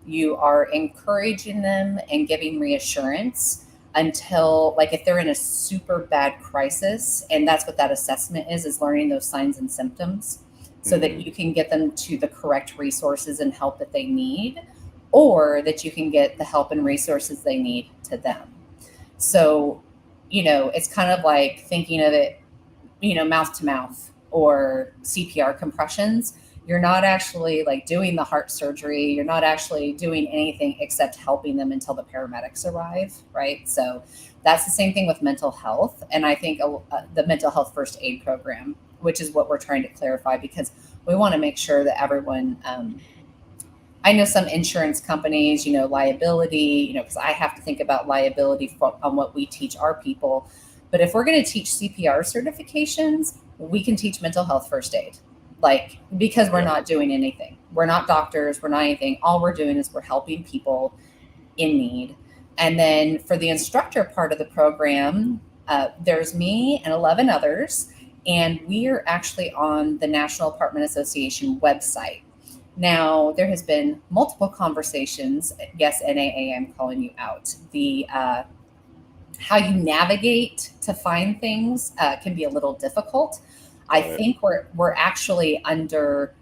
You are encouraging them and giving reassurance until, like, if they're in a super bad crisis, and that's what that assessment is learning those signs and symptoms so that Hmm. you can get them to the correct resources and help that they need, or that you can get the help and resources they need to them. So, it's kind of like thinking of it, mouth to mouth or CPR compressions. You're not actually like doing the heart surgery. You're not actually doing anything except helping them until the paramedics arrive, right? So that's the same thing with mental health. And I think the mental health first aid program, which is what we're trying to clarify, because we want to make sure that everyone, I know some insurance companies, liability, because I have to think about liability on what we teach our people. But if we're going to teach CPR certifications, we can teach mental health first aid. Like, because we're Yeah. not doing anything. We're not doctors, we're not anything. All we're doing is we're helping people in need. And then for the instructor part of the program, there's me and 11 others, and we are actually on the National Apartment Association website. Now, there has been multiple conversations. Yes, NAA, I'm calling you out. The How you navigate to find things can be a little difficult. I Got it. think we're actually under.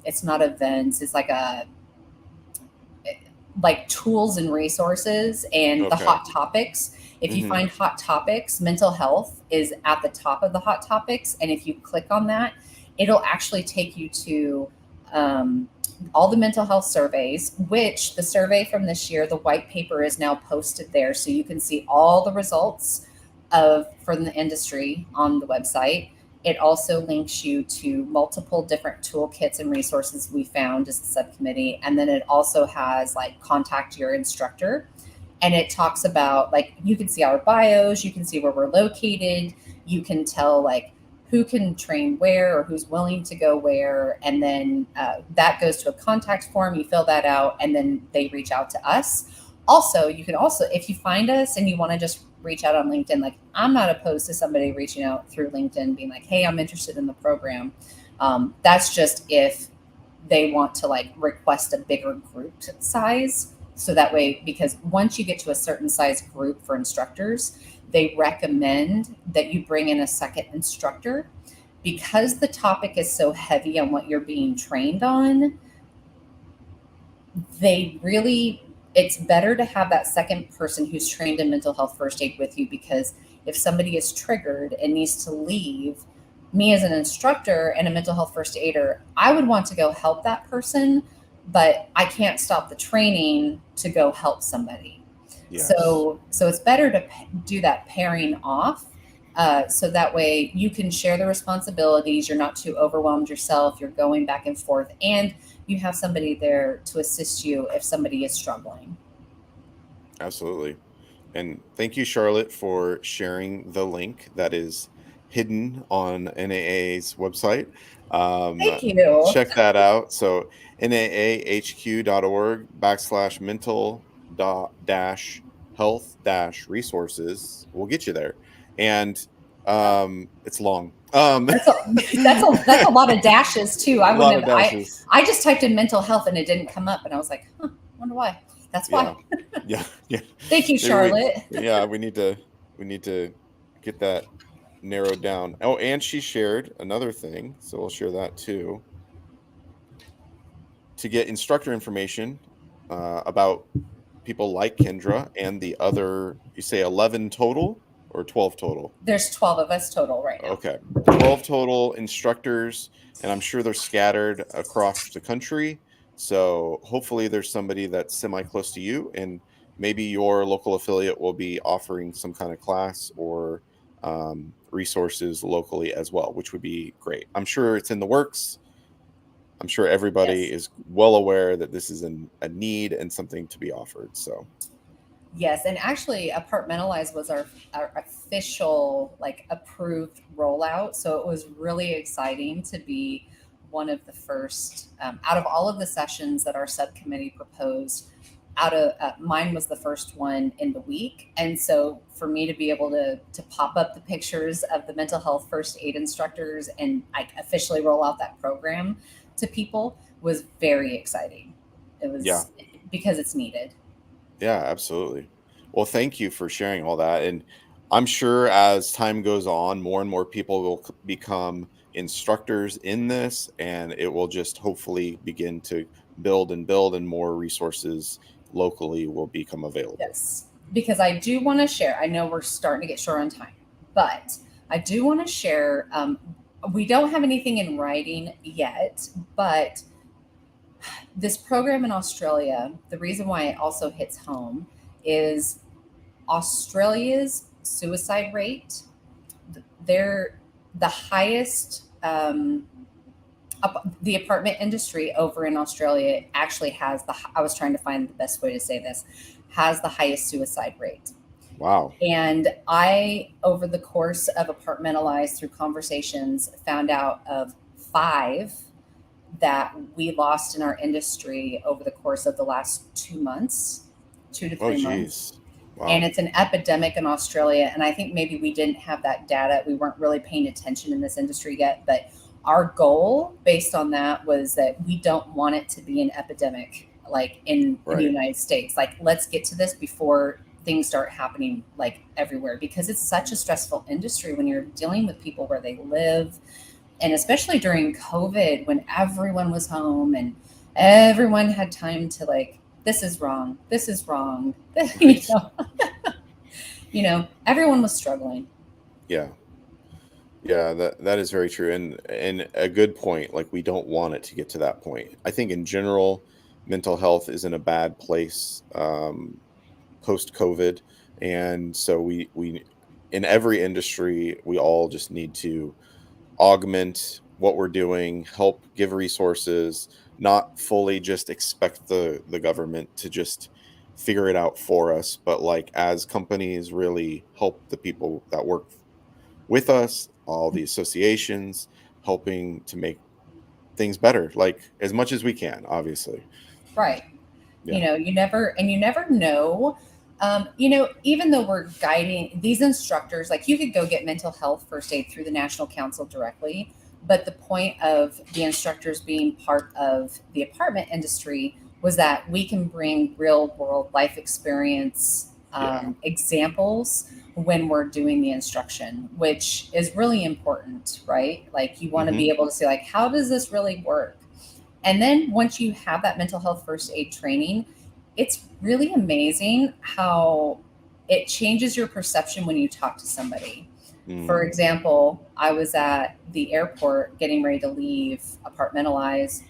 It's not events. It's like tools and resources and the Okay. hot topics. If you Hmm. find hot topics, mental health is at the top of the hot topics. And if you click on that, it'll actually take you to um, all the mental health surveys, which the survey from this year, the white paper is now posted there. So you can see all the results from the industry on the website. It also links you to multiple different toolkits and resources we found as a subcommittee. And then it also has like contact your instructor. And it talks about, like, you can see our bios, you can see where we're located, you can tell like who can train where or who's willing to go where. And then that goes to a contact form. You fill that out and then they reach out to us. Also, you can also, if you find us and you want to just reach out on LinkedIn, like, I'm not opposed to somebody reaching out through LinkedIn being like, hey, I'm interested in the program. That's just if they want to like request a bigger group size. So that way, because once you get to a certain size group for instructors, they recommend that you bring in a second instructor, because the topic is so heavy on what you're being trained on. They really, it's better to have that second person who's trained in mental health first aid with you, because if somebody is triggered and needs to leave, me as an instructor and a mental health first aider, I would want to go help that person, but I can't stop the training to go help somebody. Yes. So it's better to do that pairing off, so that way you can share the responsibilities. You're not too overwhelmed yourself. You're going back and forth, and you have somebody there to assist you if somebody is struggling. Absolutely. And thank you, Charlotte, for sharing the link that is hidden on NAA's website. Thank you. Check that out. So naahq.org/mental dash health dash resources will get you there. And It's long. That's a that's a lot of dashes too. I A wouldn't lot have. of dashes. I just typed in mental health and it didn't come up, and I was like, huh, wonder why. That's why. Yeah. Yeah. Yeah. Thank you, Maybe we Charlotte. yeah, we need to get that narrowed down. Oh, and she shared another thing, so we'll share that too. To get instructor information about people like Kendra and the other, you say 11 total or 12 total? There's 12 of us total right now. Okay. 12 total instructors, and I'm sure they're scattered across the country. So hopefully there's somebody that's semi close to you, and maybe your local affiliate will be offering some kind of class or resources locally as well, which would be great. I'm sure it's in the works. I'm sure everybody Yes. is well aware that this is a need and something to be offered. So, Yes, and actually, Apartmentalize was our official, like, approved rollout. So it was really exciting to be one of the first out of all of the sessions that our subcommittee proposed. Out of mine was the first one in the week, and so for me to be able to pop up the pictures of the mental health first aid instructors and like officially roll out that program to people was very exciting. It yeah, was because it's needed. yeah, absolutely. Well, thank you for sharing all that. And I'm sure as time goes on, more and more people will become instructors in this, and it will just hopefully begin to build, and more resources locally will become available. Yes, because I do want to share. I know we're starting to get short on time, but I do want to share. We don't have anything in writing yet, but this program in Australia, the reason why it also hits home is Australia's suicide rate. They're the highest. The apartment industry over in Australia actually has the. I was trying to find the best way to say this. Has the highest suicide rate. Wow. And I, over the course of Apartmentalize through conversations, found out of five that we lost in our industry over the course of the last 2 months, two to Oh, 3 months. geez. And Wow. it's an epidemic in Australia. And I think maybe we didn't have that data. We weren't really paying attention in this industry yet. But our goal based on that was that we don't want it to be an epidemic like in the Right. United States. Like, let's get to this before things start happening like everywhere, because it's such a stressful industry when you're dealing with people where they live, and especially during COVID when everyone was home and everyone had time to like, this is wrong, this is wrong. you Right. know, everyone was struggling. Yeah. Yeah, that is very true, and a good point. Like, we don't want it to get to that point. I think in general, mental health is in a bad place post COVID, and so we in every industry we all just need to augment what we're doing, help give resources, not fully just expect the government to just figure it out for us, but like as companies really help the people that work with us, all the associations, helping to make things better, like as much as we can, obviously. Right. Yeah. You never know. Even though we're guiding these instructors, like you could go get mental health first aid through the National Council directly, but the point of the instructors being part of the apartment industry was that we can bring real world life experience Yeah. examples when we're doing the instruction, which is really important, right? Like you want to Hmm. be able to say, like, how does this really work? And then once you have that mental health first aid training, it's really amazing how it changes your perception when you talk to somebody. For Mm. example, I was at the airport getting ready to leave Apartmentalize,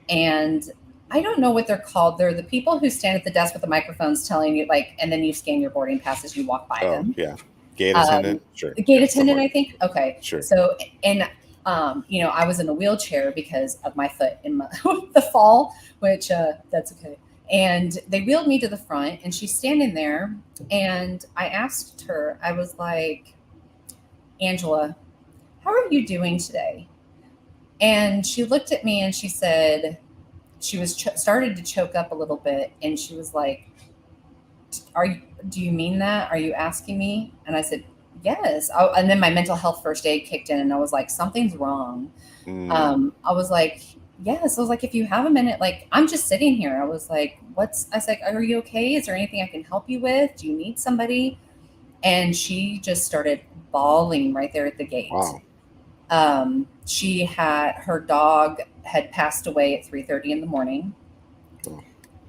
and I don't know what they're called. They're the people who stand at the desk with the microphones telling you, like, and then you scan your boarding pass as you walk by Oh, them. yeah. Gate Um, attendant, sure. the gate Yeah, something attendant, like I that. think. Okay, Sure. so and I was in a wheelchair because of my foot in the fall, which that's okay. And they wheeled me to the front, and she's standing there, and I asked her, I was like, Angela, how are you doing today? And she looked at me and she said, she was started to choke up a little bit, and she was like, "Are you? Do you mean that? Are you asking me?" And I said, yes. And then my mental health first aid kicked in, and I was like, something's wrong. Mm, I was like, yes. I was like, if you have a minute, like, I'm just sitting here. I was like, I was like, are you okay? Is there anything I can help you with? Do you need somebody? And she just started bawling right there at the gate. wow. She had her dog had passed away at 3:30 in the morning, Oh,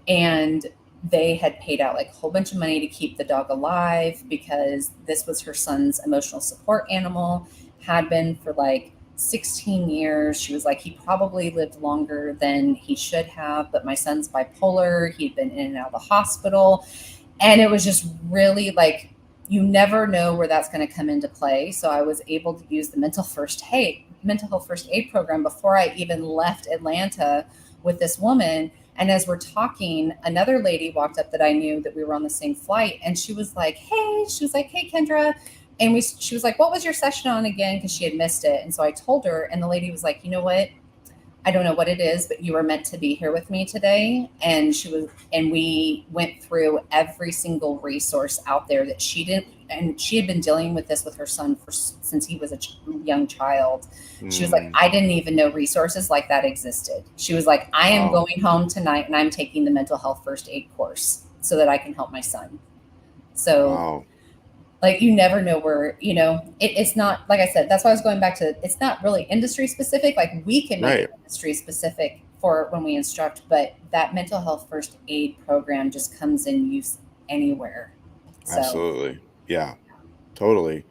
and they had paid out like a whole bunch of money to keep the dog alive because this was her son's emotional support animal, had been for like 16 years. She was like, he probably lived longer than he should have, but my son's bipolar. He'd been in and out of the hospital. And it was just really like, you never know where that's going to come into play. So I was able to use the mental health first aid program before I even left Atlanta with this woman. And as we're talking, another lady walked up that I knew, that we were on the same flight. And she was like, hey, Kendra. And she was like, what was your session on again? Because she had missed it. And so I told her, and the lady was like, you know what? I don't know what it is, but you were meant to be here with me today. And we went through every single resource out there that she didn't, and she had been dealing with this with her son since he was a young child. She was like, mm, I didn't even know resources like that existed. She was like, I am wow. going home tonight and I'm taking the mental health first aid course so that I can help my son. So Wow. like, you never know where, it's not, like I said, that's why I was going back to, it's not really industry specific. Like, we can make it Right. industry specific for when we instruct, but that mental health first aid program just comes in use anywhere. So Absolutely. Yeah, totally.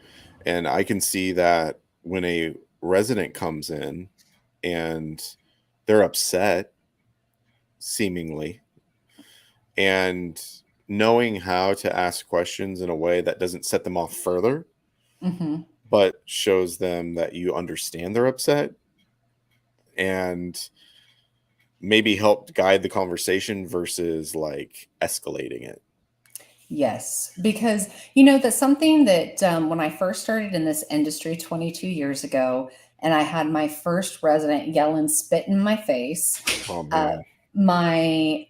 And I can see that when a resident comes in and they're upset, seemingly, and knowing how to ask questions in a way that doesn't set them off further, mhm. but shows them that you understand they're upset and maybe help guide the conversation versus like escalating it. Yes, because that's something that, when I first started in this industry 22 years ago, and I had my first resident yell and spit in my face. Oh uh, man. my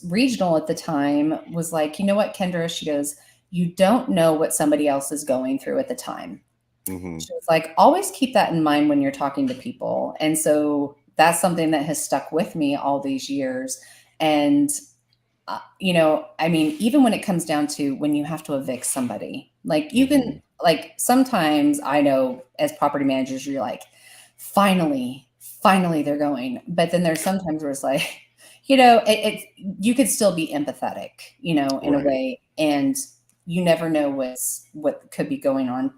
regional at the time was like, you know what, Kendra? She goes, you don't know what somebody else is going through at the time. Hmm. She was like, always keep that in mind when you're talking to people. And so that's something that has stuck with me all these years. And I mean, even when it comes down to when you have to evict somebody, like, you can, Hmm. like, sometimes I know as property managers, you're like, finally they're going. But then there's sometimes where it's like, you could still be empathetic, in a Right. way. And you never know what could be going on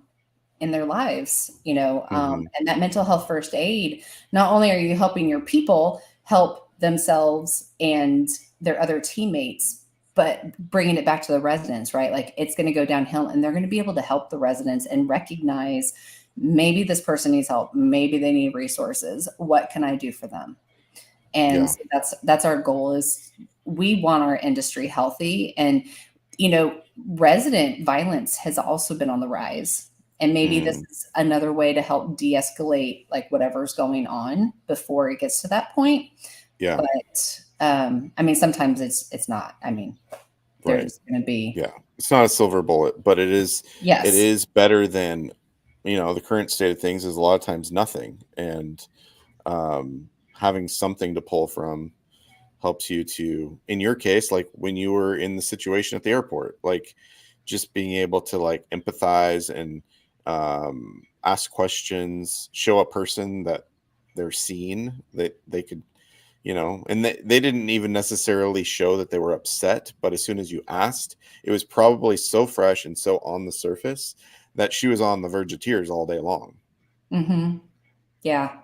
in their lives, Hmm. and that mental health first aid, not only are you helping your people help themselves and their other teammates, but bringing it back to the residents, right? Like, it's going to go downhill, and they're going to be able to help the residents and recognize, maybe this person needs help, maybe they need resources. What can I do for them? And Yeah. so that's our goal. Is we want our industry healthy. And resident violence has also been on the rise, and maybe this Mm. is another way to help de-escalate, like, whatever's going on before it gets to that point. Yeah. But I mean, sometimes it's not. I mean, there's Right. just going to be, Yeah. It's not a silver bullet, but it yes. is better than, the current state of things is a lot of times nothing. And having something to pull from helps you to, in your case, like when you were in the situation at the airport, like just being able to like empathize and ask questions, show a person that they're seen, that they could, and they didn't even necessarily show that they were upset, but as soon as you asked, it was probably so fresh and so on the surface that she was on the verge of tears all day long. Hmm. Yeah.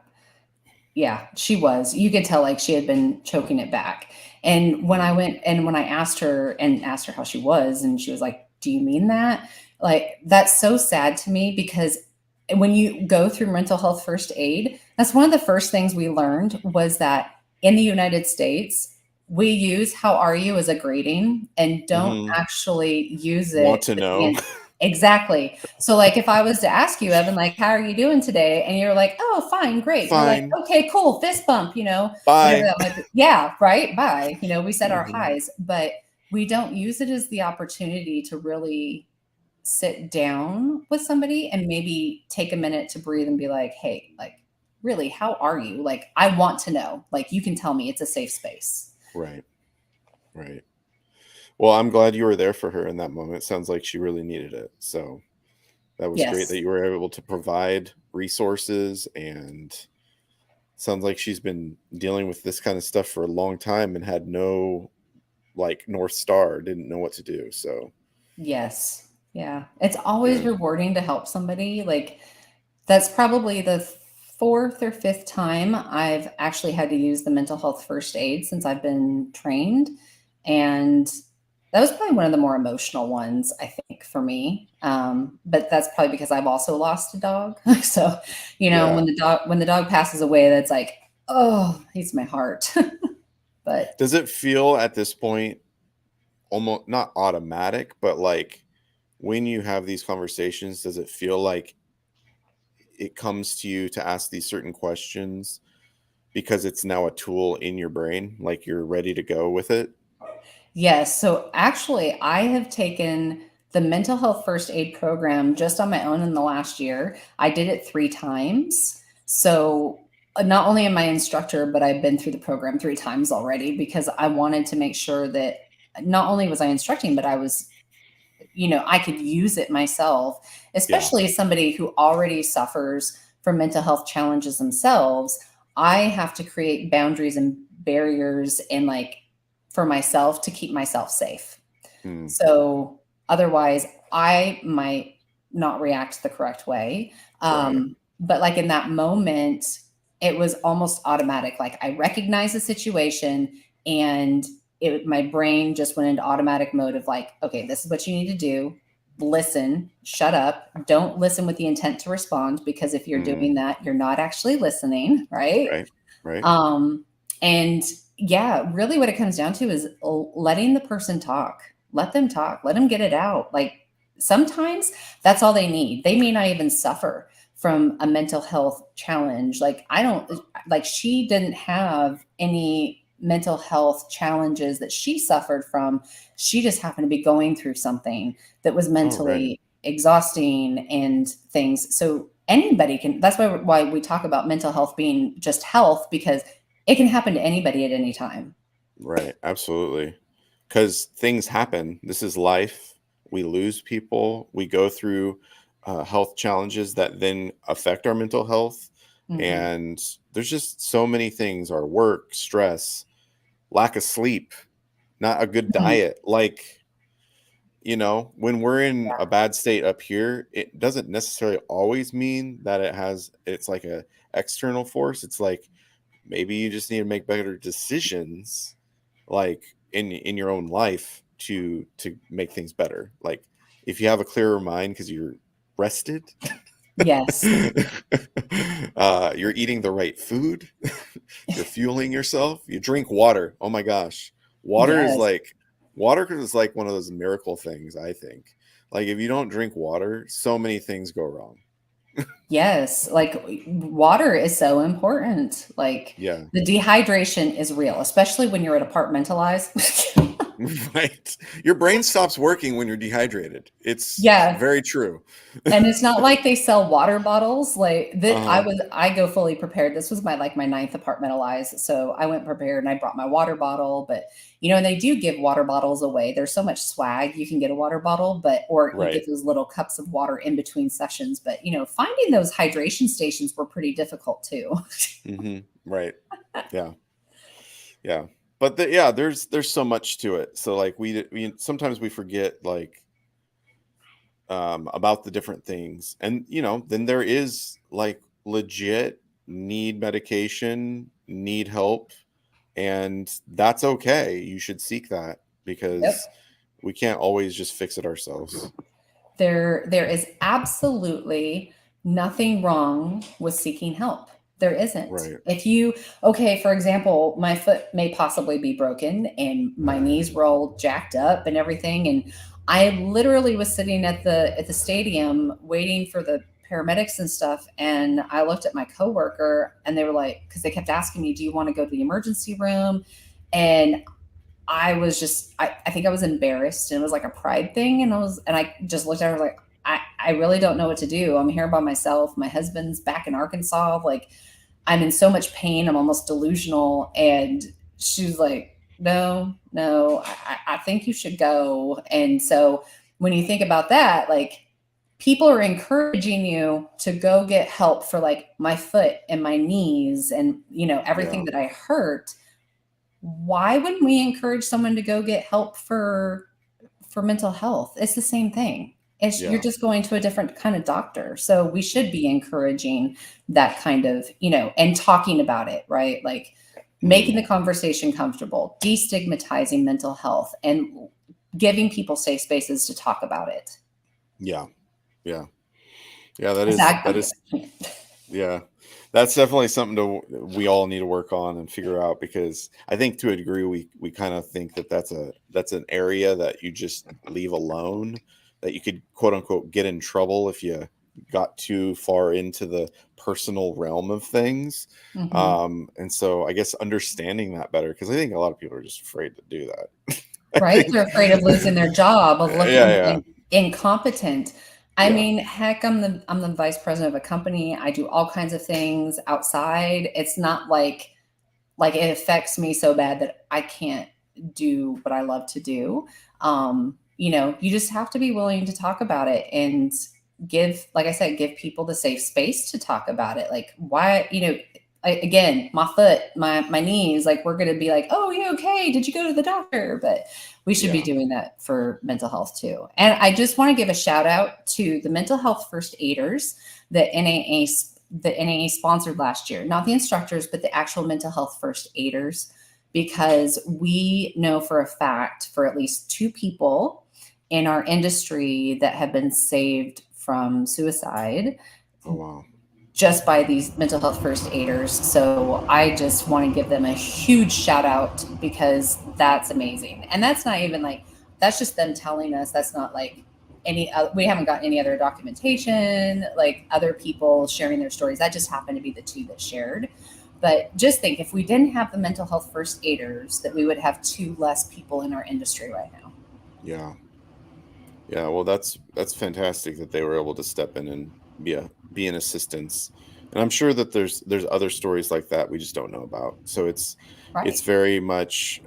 Yeah, she was. You could tell, like, she had been choking it back. And when I Mm. went and when I asked her how she was, and she was like, "Do you mean that?" Like, that's so sad to me, because when you go through mental health first aid, that's one of the first things we learned, was that in the United States, we use "how are you" as a greeting, and don't Hmm. actually use Want it to with the know? exactly. So, like, if I was to ask you, Evan, like, how are you doing today? And you're like, oh, fine, great. We're like, Fine. okay, cool, fist bump, whatever Bye. that might be. Yeah, right. Bye. We set our Hmm. highs, but we don't use it as the opportunity to really sit down with somebody and maybe take a minute to breathe and be like, hey, like, really, how are you? Like, I want to know. Like, you can tell me, it's a safe space. Right. Right. Well, I'm glad you were there for her in that moment. Sounds like she really needed it. So that was great that Yes. you were able to provide resources, and sounds like she's been dealing with this kind of stuff for a long time and had no like North Star, didn't know what to do. So Yes. Yeah. It's always yeah. rewarding to help somebody. Like, that's probably the fourth or fifth time I've actually had to use the mental health first aid since I've been trained. And that was probably one of the more emotional ones, I think, for me. But that's probably because I've also lost a dog. So, Yeah. when the dog passes away, that's like, oh, he's my heart. But Does it feel at this point almost not automatic, but like when you have these conversations, does it feel like it comes to you to ask these certain questions because it's now a tool in your brain, like you're ready to go with it? yes. So actually, I have taken the mental health first aid program just on my own in the last year. I did it 3 times. So not only am I instructor, but I've been through the program 3 times already because I wanted to make sure that not only was I instructing, but I was, I could use it myself, Yeah. especially as somebody who already suffers from mental health challenges themselves. I have to create boundaries and barriers and like for myself to keep myself safe. Mm, So otherwise, I might not react the correct way. right. But like in that moment, it was almost automatic. Like I recognized the situation and my brain just went into automatic mode of like, okay, this is what you need to do. Listen, shut up. Don't listen with the intent to respond because if you're Mm, doing that, you're not actually listening, right? right. Right. Um, and yeah, really what it comes down to is letting the person talk. Let them talk. Let them get it out. Like sometimes that's all they need. They may not even suffer from a mental health challenge. Like I don't like she didn't have any mental health challenges that she suffered from. She just happened to be going through something that was Oh, right. mentally exhausting and things. So anybody can, that's why we talk about mental health being just health because it can happen to anybody at any time. Right. Absolutely. Because things happen. This is life. We lose people. We go through health challenges that then affect our mental health. Mhm. And there's just so many things, our work, stress, lack of sleep, not a good Mhm. diet. Like, when we're in a bad state up here, it doesn't necessarily always mean that it's like a external force. It's like maybe you just need to make better decisions, like in your own life to make things better. Like if you have a clearer mind because you're rested, Yes. you're eating the right food, you're fueling yourself, you drink water. Oh my gosh, water is Yes. like water is like one of those miracle things, I think. Like if you don't drink water, so many things go wrong. Yes. Like water is so important. Like Yeah. the dehydration is real, especially when you're at apartmentalized. Right. Your brain stops working when you're dehydrated. It's Yeah. very true. And it's not like they sell water bottles like that. Uh-huh. I go fully prepared. This was my ninth apartmentalized. So I went prepared and I brought my water bottle, but and they do give water bottles away. There's so much swag. You can get a water bottle, or you Right. get those little cups of water in between sessions. But finding those hydration stations were pretty difficult too. Right. Yeah. Yeah. But yeah, there's so much to it. So like we sometimes we forget like about the different things. And then there is like legit need medication, need help, and that's okay. You should seek that because Yep. we can't always just fix it ourselves. There is absolutely nothing wrong with seeking help. There isn't. Right. If you Okay, for example, my foot may possibly be broken and my knees were all jacked up and everything, and I literally was sitting at the stadium waiting for the paramedics and stuff, and I looked at my coworker and they were like, because they kept asking me, "Do you want to go to the emergency room?" And I think I was embarrassed, and it was like a pride thing. And I just looked at her like, I really don't know what to do. I'm here by myself. My husband's back in Arkansas. Like, I'm in so much pain. I'm almost delusional. And she's like, no, I think you should go. And so when you think about that, like, people are encouraging you to go get help for like my foot and my knees and, everything Yeah. that I hurt. Why wouldn't we encourage someone to go get help for mental health? It's the same thing. You're Yeah. just going to a different kind of doctor. So we should be encouraging that kind of, and talking about it, right? Like, making Mhm. the conversation comfortable, destigmatizing mental health, and giving people safe spaces to talk about it. Yeah. Yeah. Yeah, that Exactly. is yeah. That's definitely something we all need to work on and figure out, because I think to a degree we kind of think that that's an area that you just leave alone, that you could quote unquote get in trouble if you got too far into the personal realm of things. Hmm. And so I guess understanding that better, because I think a lot of people are just afraid to do that. I Right? think They're afraid of losing their job, of yeah, looking yeah, incompetent. I yeah, mean, heck, I'm the vice president of a company. I do all kinds of things outside. It's not like it affects me so bad that I can't do what I love to do. You just have to be willing to talk about it and give, like I said, give people the safe space to talk about it. Like, why, again, my foot, my knees, like, we're going to be like, oh, you okay? Did you go to the doctor? But we should be yeah. doing that for mental health too. And I just want to give a shout out to the mental health first aiders that NAA sponsored last year, not the instructors, but the actual mental health first aiders, because we know for a fact for at least 2 people in our industry that have been saved from suicide Oh wow. just by these mental health first aiders. So I just want to give them a huge shout out, because that's amazing. And that's not even like, that's just them telling us. That's not like we haven't got any other documentation, like other people sharing their stories. That just happened to be the 2 that shared. But just think, if we didn't have the mental health first aiders, that we would have 2 less people in our industry right now. Yeah. Yeah, well, that's fantastic that they were able to step in and be an assistance. And I'm sure that there's other stories like that we just don't know about. So it's Right. very much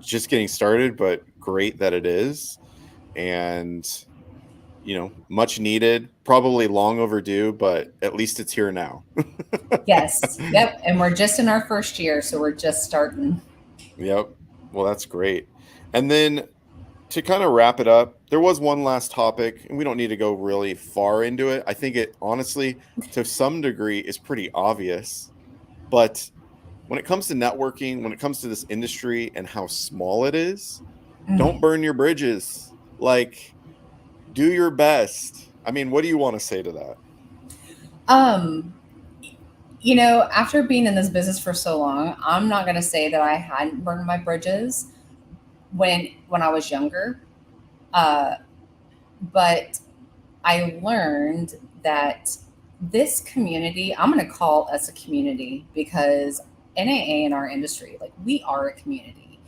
just getting started, but great that it is. And much needed, probably long overdue, but at least it's here now. Yes. Yep. And we're just in our first year, so we're just starting. Yep. Well, that's great. And then to kind of wrap it up, there was one last topic, and we don't need to go really far into it. I think it honestly, to some degree, is pretty obvious. But when it comes to networking, when it comes to this industry and how small it is, don't burn your bridges. Like, do your best. I mean, what do you want to say to that? Um, After being in this business for so long, I'm not going to say that I hadn't burned my bridges when I was younger. Uh, but I learned that this community, I'm going to call us a community, because NAA in our industry, like, we are a community.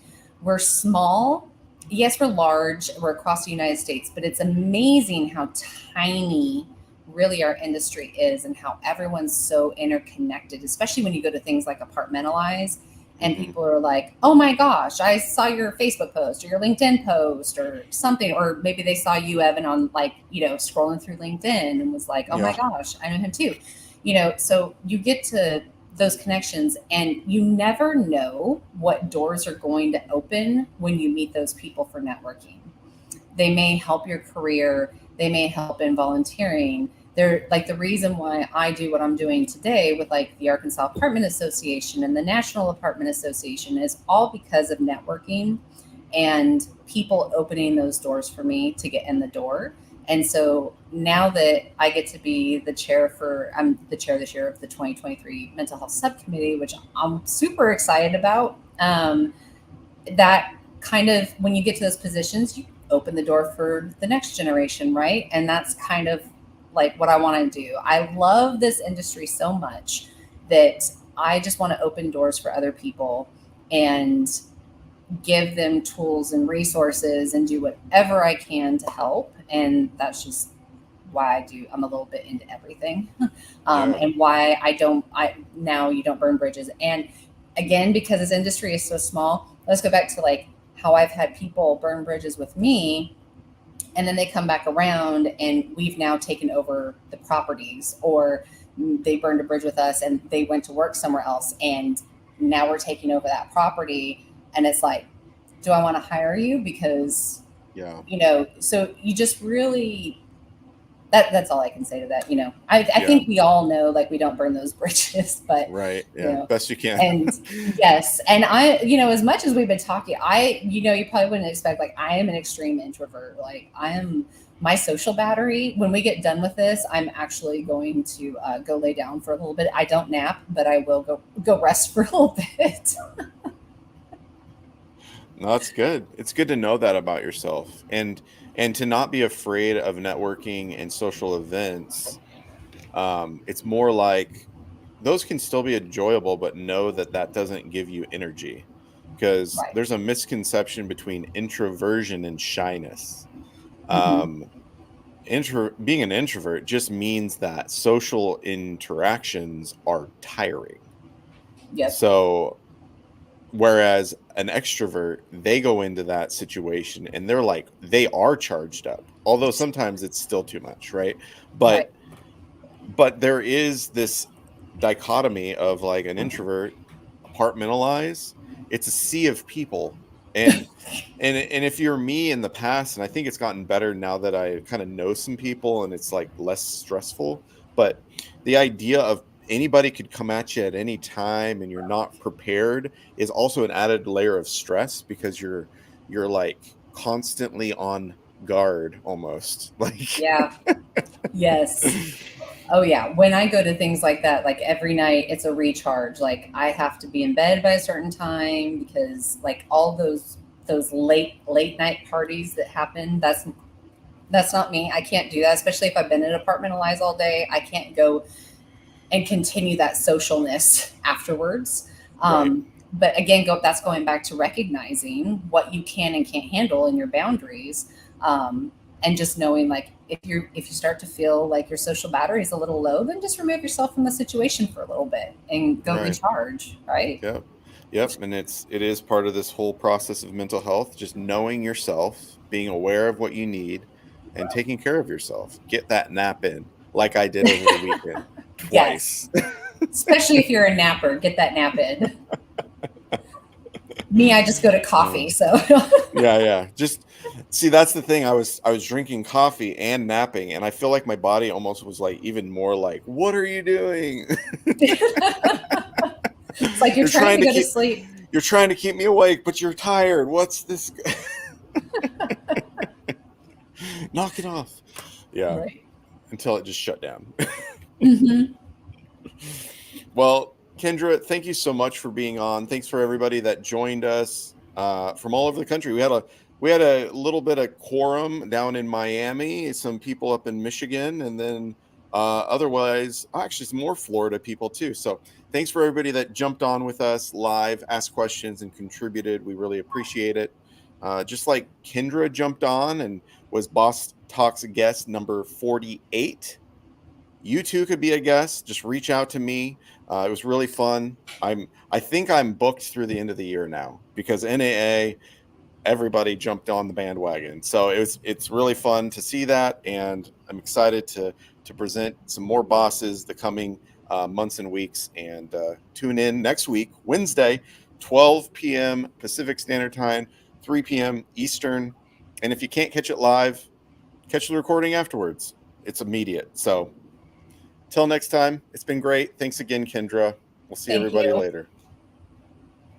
We're small. Yes, we're large. We're across the United States, but it's amazing how tiny really our industry is, and how everyone's so interconnected, especially when you go to things like Apartmentalize, and Hmm. people are like, oh my gosh, I saw your Facebook post or your LinkedIn post or something. Or maybe they saw you, Evan, on, like, scrolling through LinkedIn, and was like, oh my Yeah. gosh, I know him too. So you get to those connections, and you never know what doors are going to open when you meet those people for networking. They may help your career, they may help in volunteering. They're like, the reason why I do what I'm doing today with, like, the Arkansas Apartment Association and the National Apartment Association is all because of networking and people opening those doors for me to get in the door. And so now that I get to be I'm the chair this year of the 2023 Mental Health Subcommittee, which I'm super excited about. That kind of, when you get to those positions, you open the door for the next generation, right? And that's kind of like what I want to do. I love this industry so much that I just want to open doors for other people. and give them tools and resources and do whatever I can to help. And that's just why I'm a little bit into everything. Yeah. And why now you don't burn bridges. And again, because this industry is so small, let's go back to like how I've had people burn bridges with me, and then they come back around and we've now taken over the properties, or they burned a bridge with us and they went to work somewhere else, and now we're taking over that property. And it's like, do I want to hire you? Because, Yeah. so you just really, that's all I can say to that. I Yeah. think we all know, like, we don't burn those bridges, but Right. Yeah. Best you can. and yes, and as much as we've been talking, you probably wouldn't expect, like, I am an extreme introvert. Like, my social battery, when we get done with this, I'm actually going to go lay down for a little bit. I don't nap, but I will go rest for a little bit. No, that's good. It's good to know that about yourself, and to not be afraid of networking and social events. It's more like those can still be enjoyable, but know that that doesn't give you energy, because Right. there's a misconception between introversion and shyness. Mm-hmm. Um, Being an introvert just means that social interactions are tiring. Yep. So, whereas an extrovert, they go into that situation and they're like, they are charged up, although sometimes it's still too much, right? Right. But there is this dichotomy of like an introvert, apartmentalize, it's a sea of people. And if you're me in the past, and I think it's gotten better now that I kind of know some people and it's like less stressful, but the idea of anybody could come at you at any time and you're not prepared is also an added layer of stress, because you're like constantly on guard almost. Like Yeah. Yes. Oh yeah. When I go to things like that, like every night, it's a recharge. Like, I have to be in bed by a certain time, because like all those late night parties that happen, that's not me. I can't do that, especially if I've been in apartmentalized all day. I can't go and continue that socialness afterwards. right, But again, that's going back to recognizing what you can and can't handle in your boundaries. And just knowing, like, if you start to feel like your social battery is a little low, then just remove yourself from the situation for a little bit and go right. recharge. Right. Yep. Yep. And it is part of this whole process of mental health, just knowing yourself, being aware of what you need, and taking care of yourself. Get that nap in, like I did over the weekend Yes. twice. Especially if you're a napper, get that nap in. Me, I just go to Uh, coffee. So yeah, yeah. Just see, that's the thing. I was drinking coffee and napping, and I feel like my body almost was like even more like, "What are you doing? it's like you're You're trying trying to to go to keep sleep. you're trying to keep me awake, but you're tired. What's this? Knock it off." Yeah, Right. until it just shut down. Mm-hmm. Well, Kendra, thank you so much for being on. Thanks for everybody that joined us from all over the country. We had a little bit of quorum down in Miami, some people up in Michigan, and then otherwise, actually, some more Florida people too. So thanks for everybody that jumped on with us live, asked questions, and contributed. We really appreciate it. Just like Kendra jumped on and was Boss Talks guest number 48. You too could be a guest. Just reach out to me. It was really fun. I think I'm booked through the end of the year now, because NAA, everybody jumped on the bandwagon. So it's really fun to see that, and I'm excited to present some more bosses the coming months and weeks. And tune in next week, Wednesday, 12 p.m. Pacific Standard Time, 3 p.m. Eastern. And if you can't catch it live, catch the recording afterwards. It's immediate. So till next time, it's been great. Thanks again, Kendra. We'll see Thank everybody you. later.